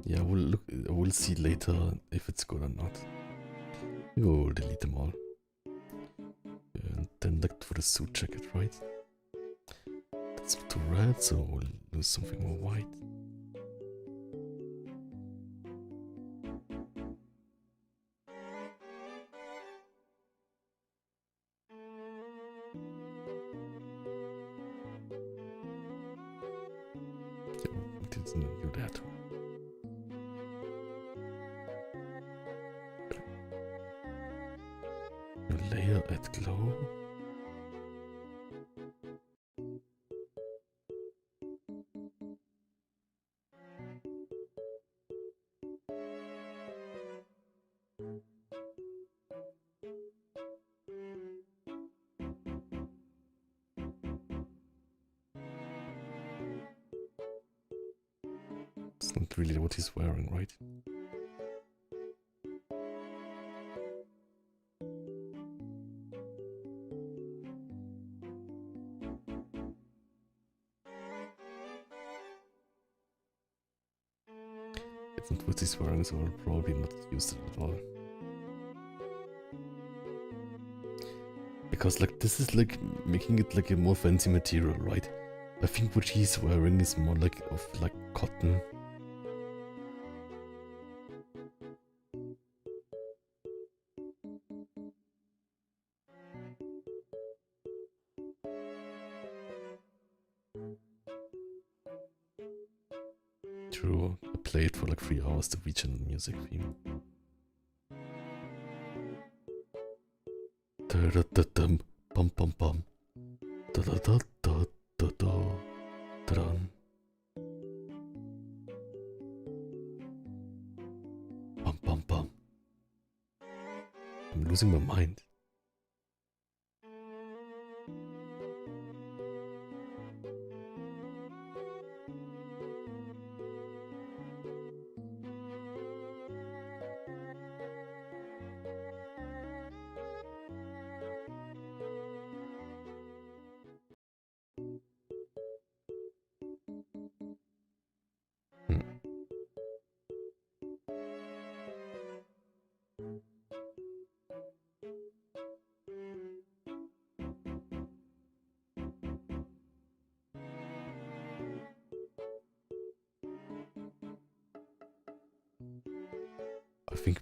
yeah, I will see later if it's good or not. We will delete them all. And then look for the suit jacket, right? That's too red, so we'll use something more white. Yeah, we didn't do that. Layer add glow. It's not really what he's wearing, right? It's not what he's wearing, so I'll probably not use it at all. Because like this is like making it like a more fancy material, right? I think what he's wearing is more like of like cotton. True, I played for like 3 hours the regional music theme. Da da da dum, bum bum bum. Da da da da da da da. I'm losing my mind. I think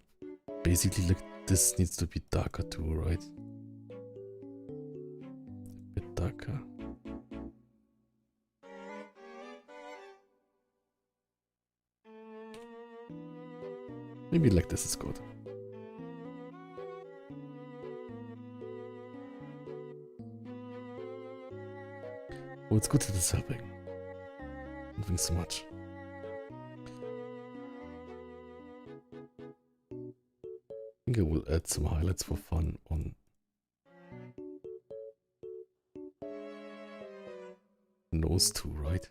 basically like this needs to be darker too, right? A bit darker. Maybe like this is good. Oh, it's good that it's helping. Don't think so much. I think I will add some highlights for fun on nose too, right?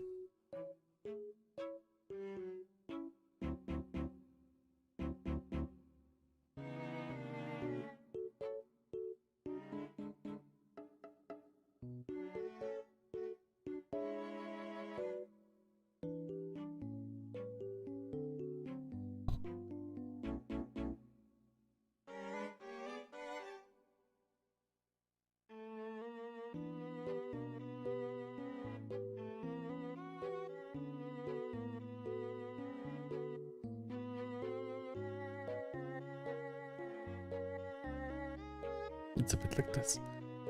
It's a bit like this.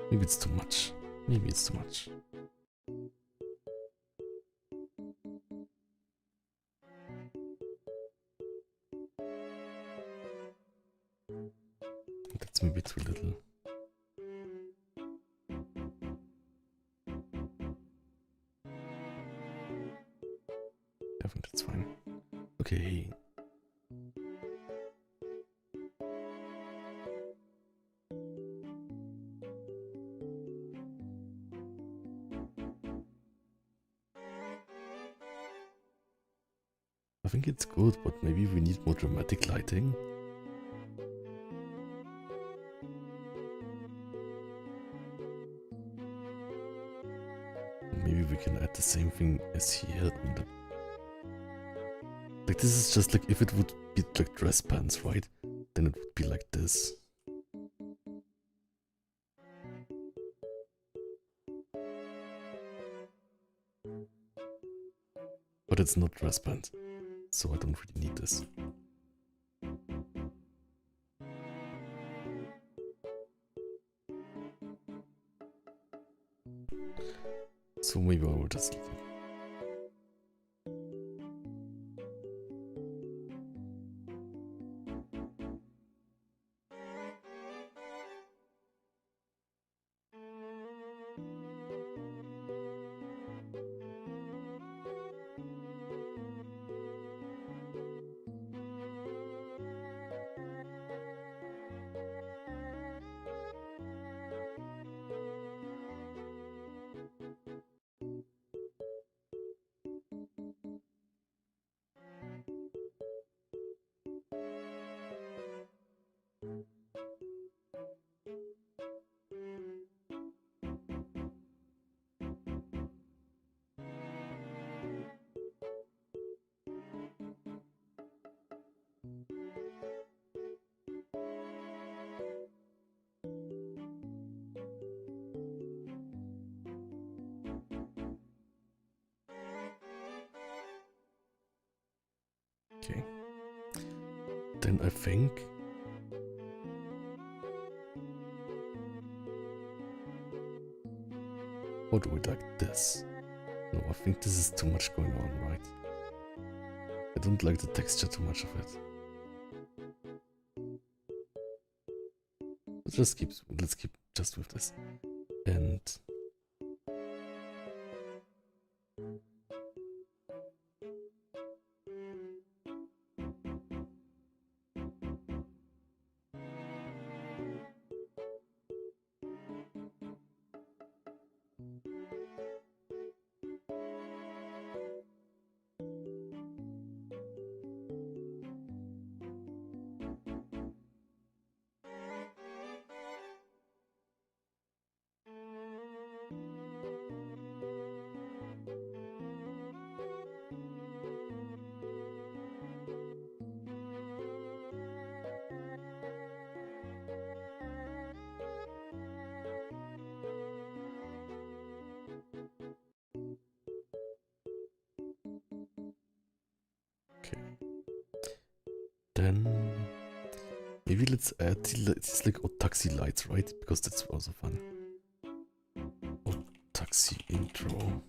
Maybe it's too much. Maybe it's too much. That's maybe too little. I think that's fine. Okay. I think it's good, but maybe we need more dramatic lighting. Maybe we can add the same thing as here. Like this is just like if it would be like dress pants, right? Then it would be like this. But it's not dress pants, so I don't really need this. So maybe I will just leave it. Okay. Then I think or do it like this? No, I think this is too much going on, right? I don't like the texture too much of it. Let's keep just with this. And then maybe let's add these like taxi lights, right? Because that's also fun. Taxi intro.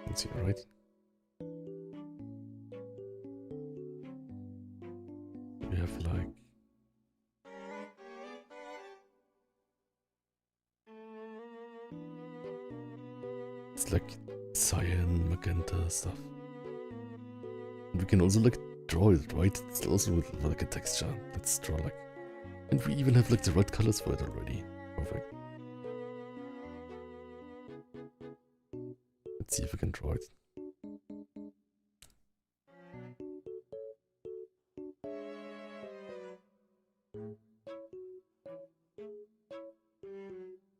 Let's see, right? We have like it's like cyan, magenta stuff. And we can also like draw it, right? It's also like a texture. Let's draw like, and we even have like the right colors for it already. Perfect. Let's see if we can draw it.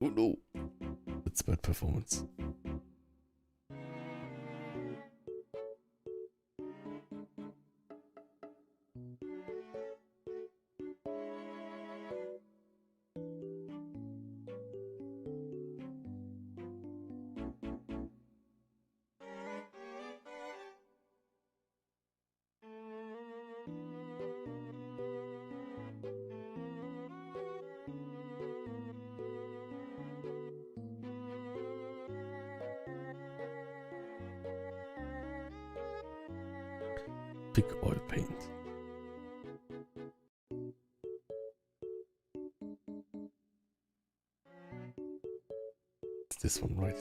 Oh no! That's bad performance. Big oil paint. It's this one, right?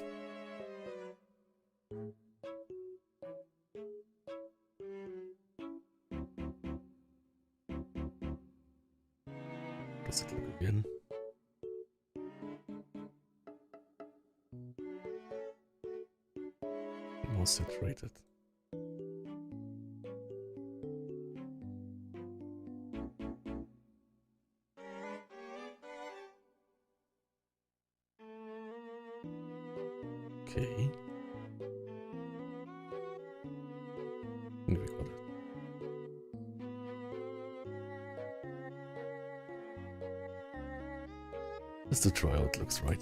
Does it look again? More saturated. Okay. And we got it. Just to try how it looks, right?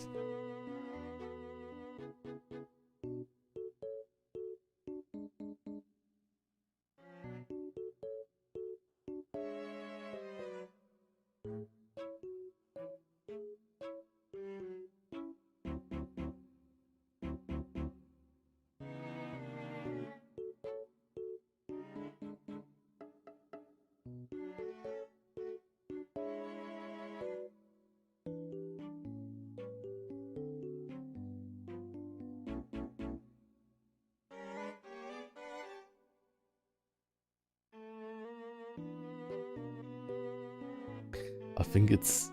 I think it's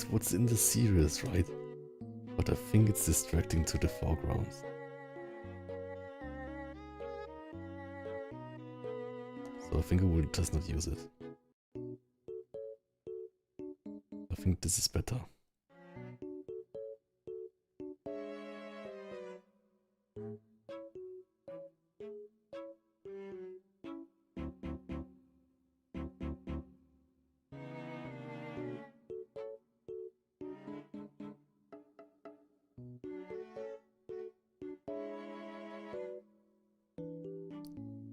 what's in the series, right? But I think it's distracting to the foreground. So I think I will just not use it. I think this is better.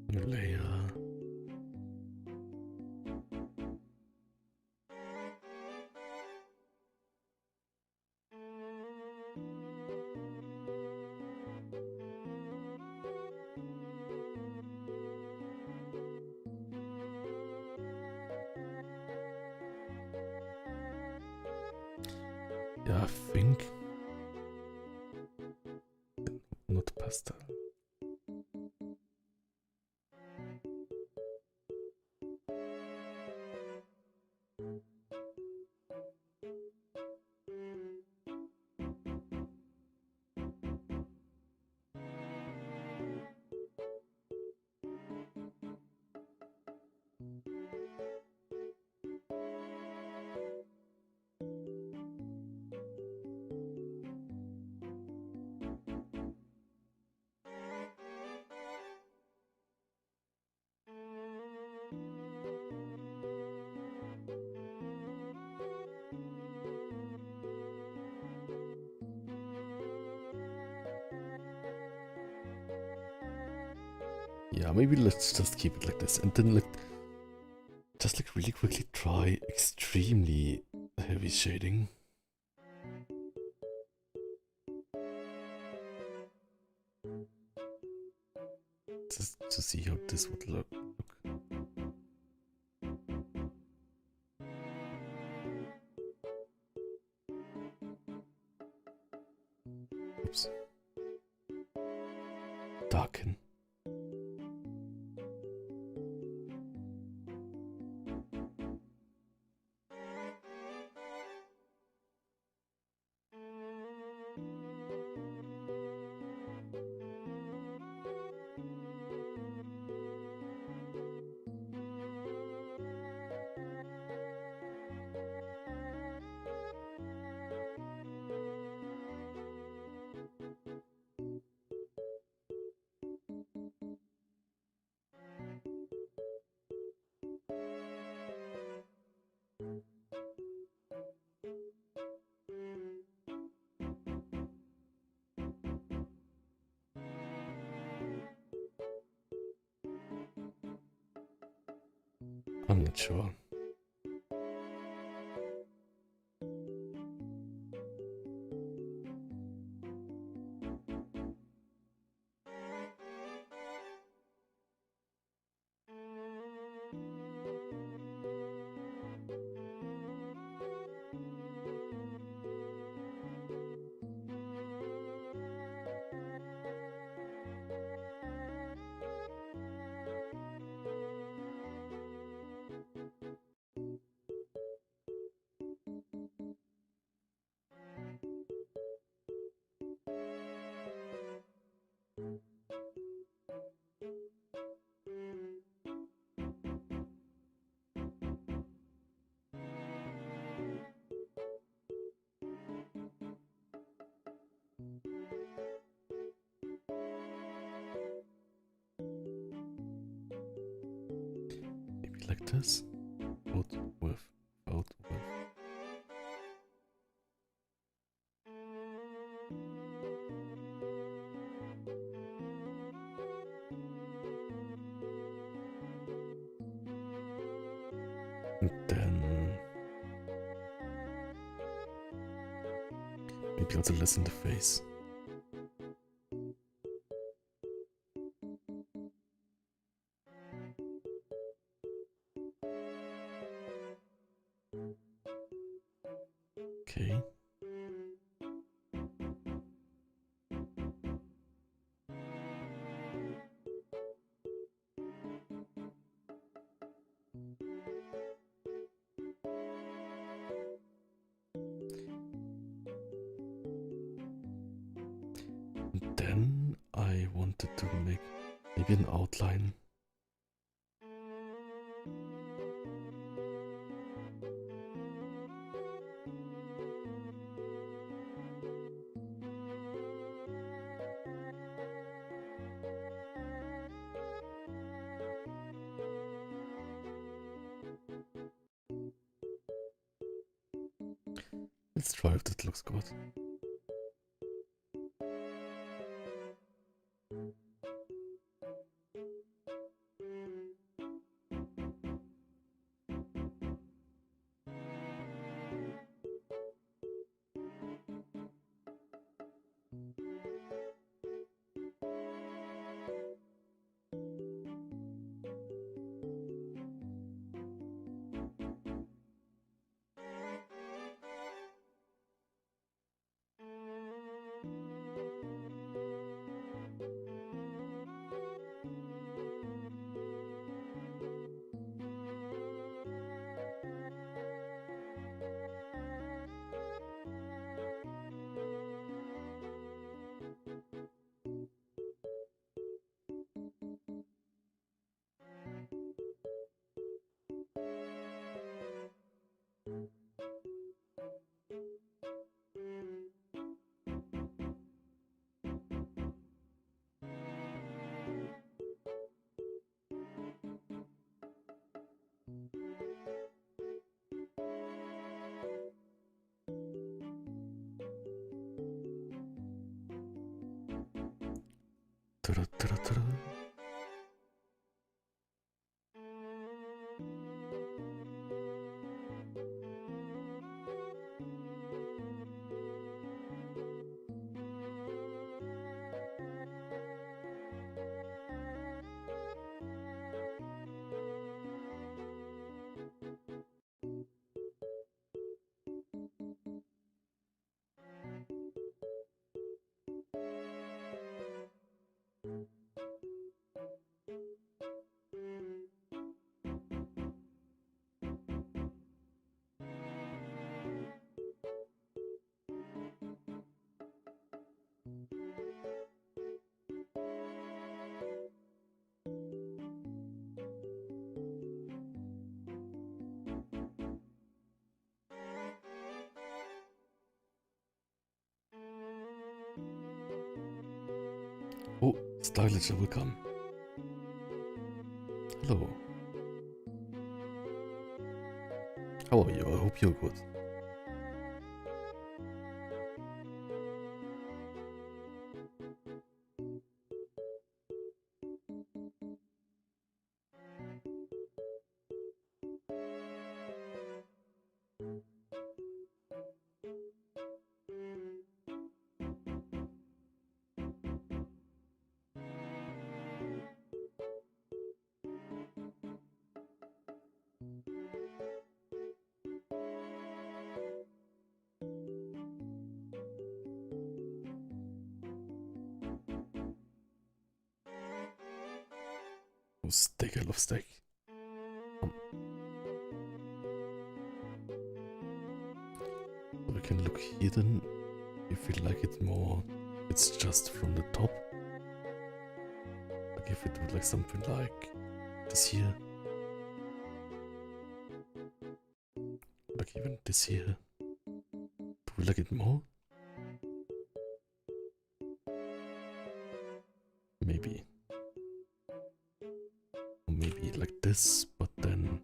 New layer. Yeah, I think not pastel. Yeah, maybe let's just keep it like this, and then just like really quickly try extremely heavy shading. Just to see how this would look. Oops. Darken. I'm not sure. Maybe like this. Out with. And then maybe also less in the face. Okay. And then I wanted to make maybe an outline. Let's try if that looks good. Ta-da, ta-da, ta-da. Oh, Stylish will come. Hello. How are you? I hope you're good. Oh, steak, I love steak. We can look hidden if we like it more. It's just from the top. Like if we do like something like this here. Like even this here. Do we like it more? Maybe. Or maybe like this, but then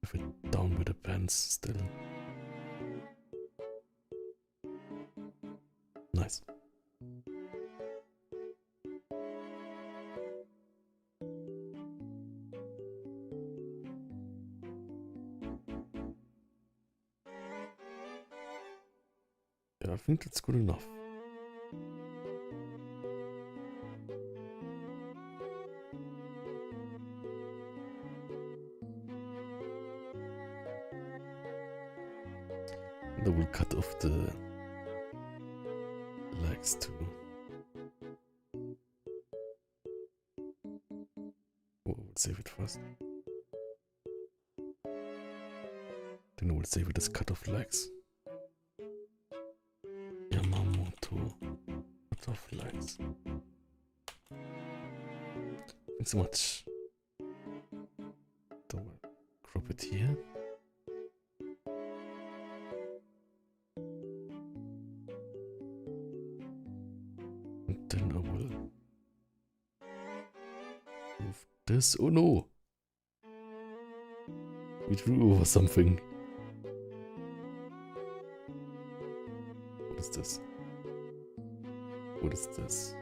with it down with the pants still. Nice. Yeah, I think that's good enough. And I will cut off the legs too. Oh, I will save it first. Then I will save it as cut off legs. Yamamoto cut off legs. Thanks so much. So we'll crop it here. And then I will move this. Oh no! We drew over something. What is this? What is this?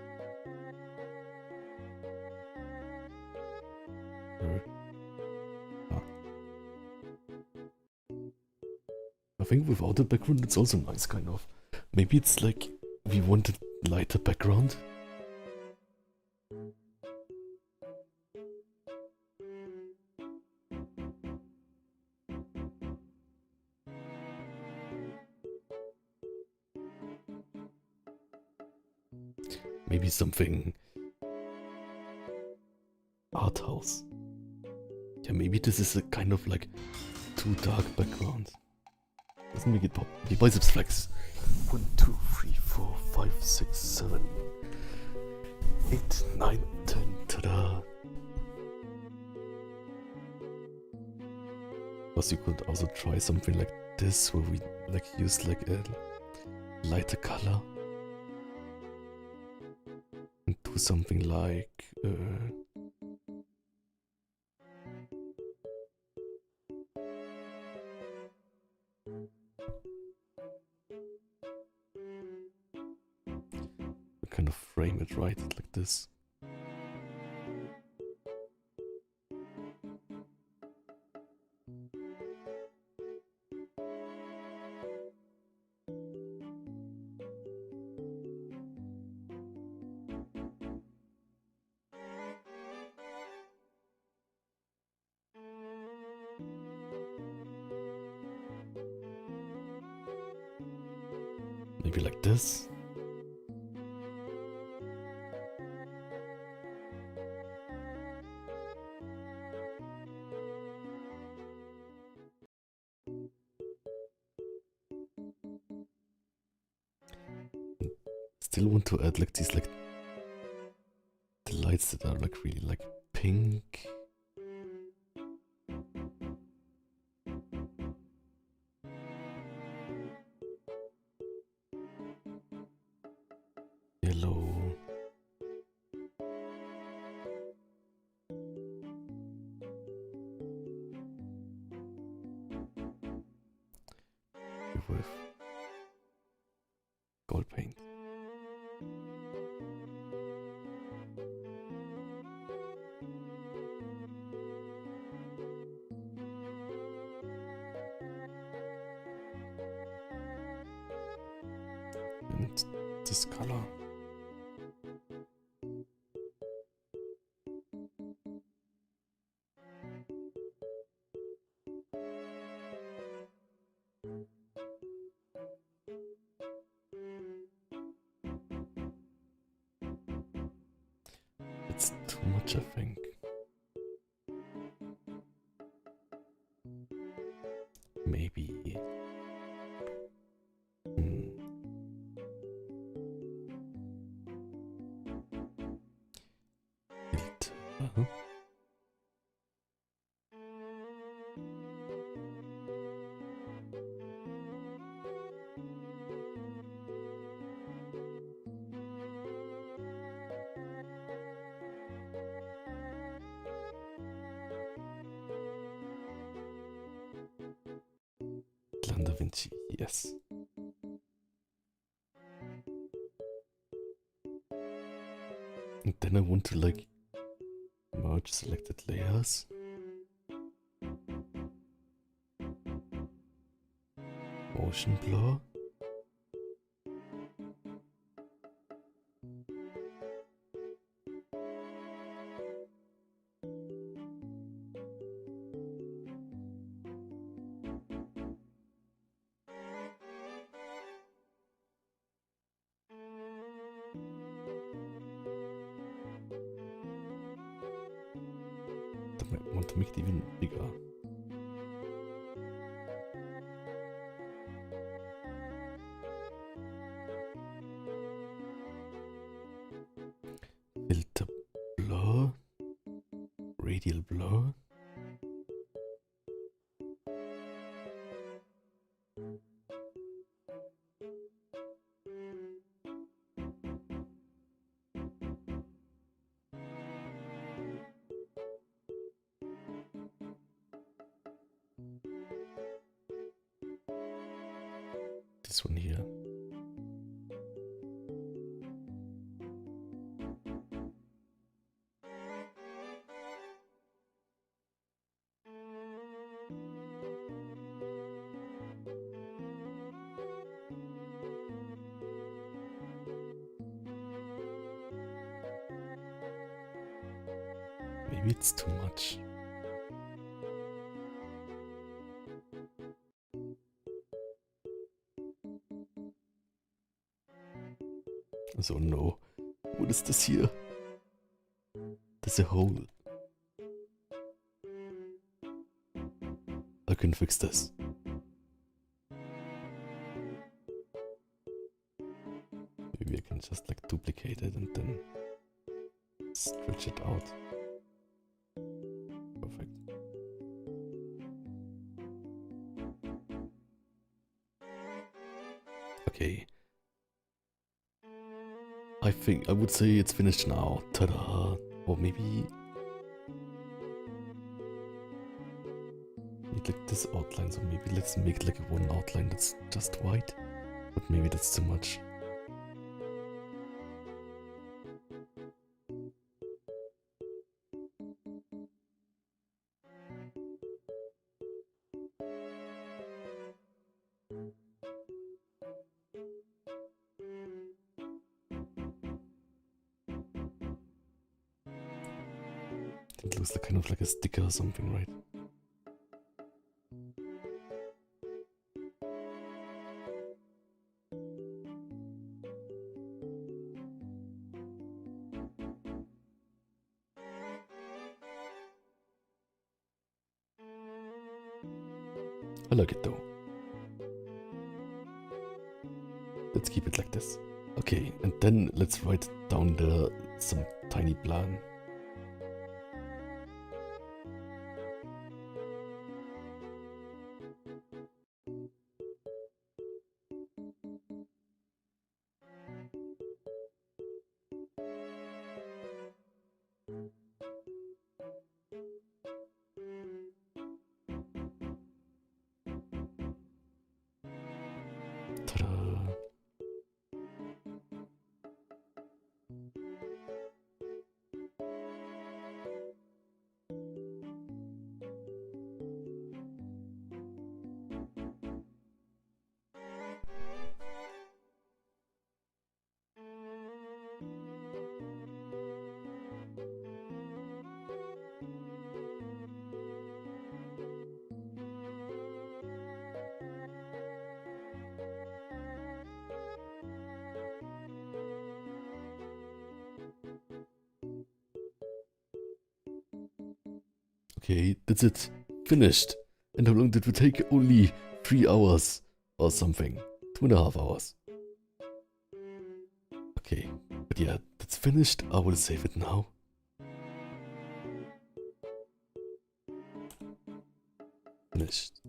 I think without the background it's also nice, kind of. Maybe it's like we wanted lighter background. Maybe something art house. Yeah, maybe this is a kind of like too dark background. Doesn't make it pop. Okay, biceps flex. 1, 2, 3, 4, 5, 6, 7, 8, 9, 10. Ta-da! Plus you could also try something like this, where we like use like a lighter color. And do something like kind of frame it right like this. Maybe like this. Still want to add like these like the lights that are like really like pink. Yellow. with gold paint. And this color. It's too much, I think. Maybe. Filter. Da Vinci, yes. And then I want to like merge selected layers. Motion blur. I want to make it even bigger. Filter blur. Radial blur. This one here. Maybe it's too much. So no. What is this here? There's a hole. I can fix this. Maybe I can just like duplicate it and then stretch it out. Perfect. Okay. I think I would say it's finished now. Ta-da! Or maybe need like this outline, so maybe let's make it like a one outline that's just white. But maybe that's too much. It looks like kind of like a sticker or something, right? I like it though. Let's keep it like this. Okay, and then let's write down some tiny plan. Okay, that's it. Finished. And how long did it take? Only 3 hours or something. 2.5 hours. Okay, but yeah, that's finished. I will save it now. Finished.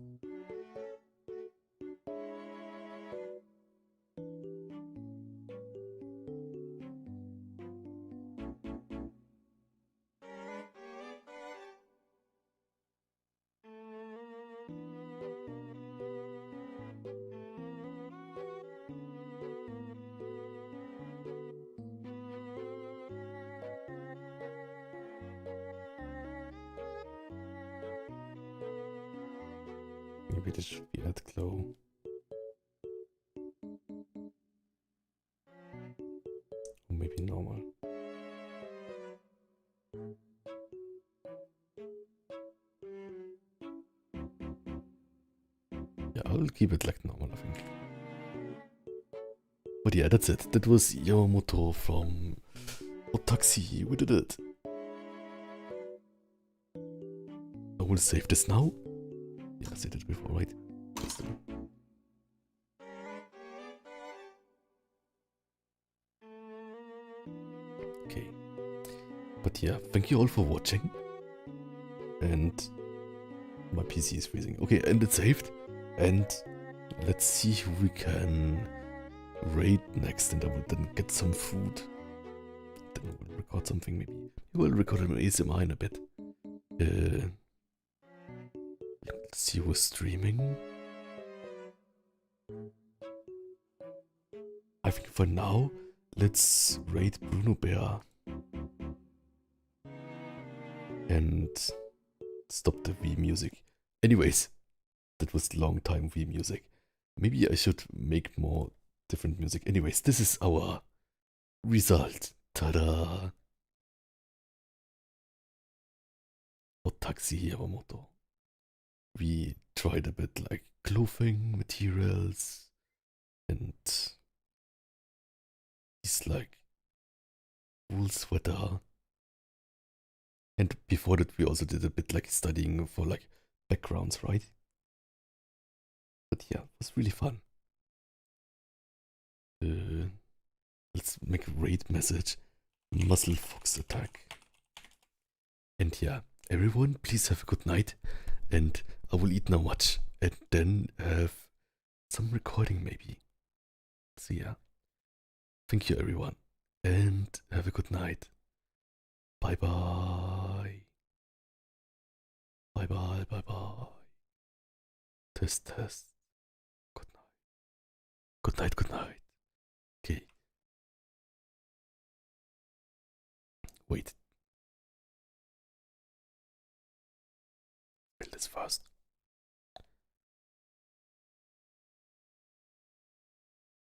Maybe this should be add glow. Or maybe normal. Yeah, I'll keep it like normal, I think. But yeah, that's it. That was Yamamoto from Taxi. We did it. I will save this now. Yeah, I said it before, right? Okay. But yeah, thank you all for watching. And my PC is freezing. Okay, and it's saved. And let's see who we can raid next. And I will then get some food. Then we'll record something maybe. We will record an ASMR in a bit. Let's see who's streaming. I think for now, let's raid Bruno Bear. And stop the V music. Anyways, that was long time V music. Maybe I should make more different music. Anyways, this is our result. Ta-da! For Taxi Yamamoto. We tried a bit like clothing materials and this like wool sweater. And before that we also did a bit like studying for like backgrounds, right? But yeah, it was really fun. Let's make a raid message. Muscle Fox attack. And yeah, everyone, please have a good night. And I will eat now much. And then have some recording maybe. So yeah. Thank you everyone. And have a good night. Bye bye. Bye bye, bye bye. Test, test. Good night. Good night, good night. Okay. Wait. Build this fast.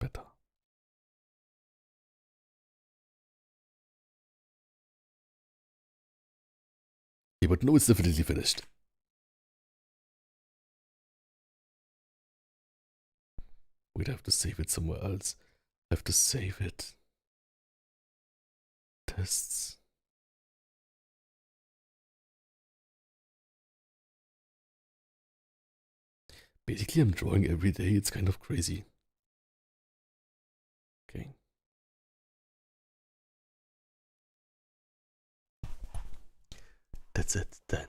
Better. Okay, but no, it's definitely finished. Wait, I have to save it somewhere else. I have to save it. Tests. Basically, I'm drawing every day. It's kind of crazy. Okay. That's it then.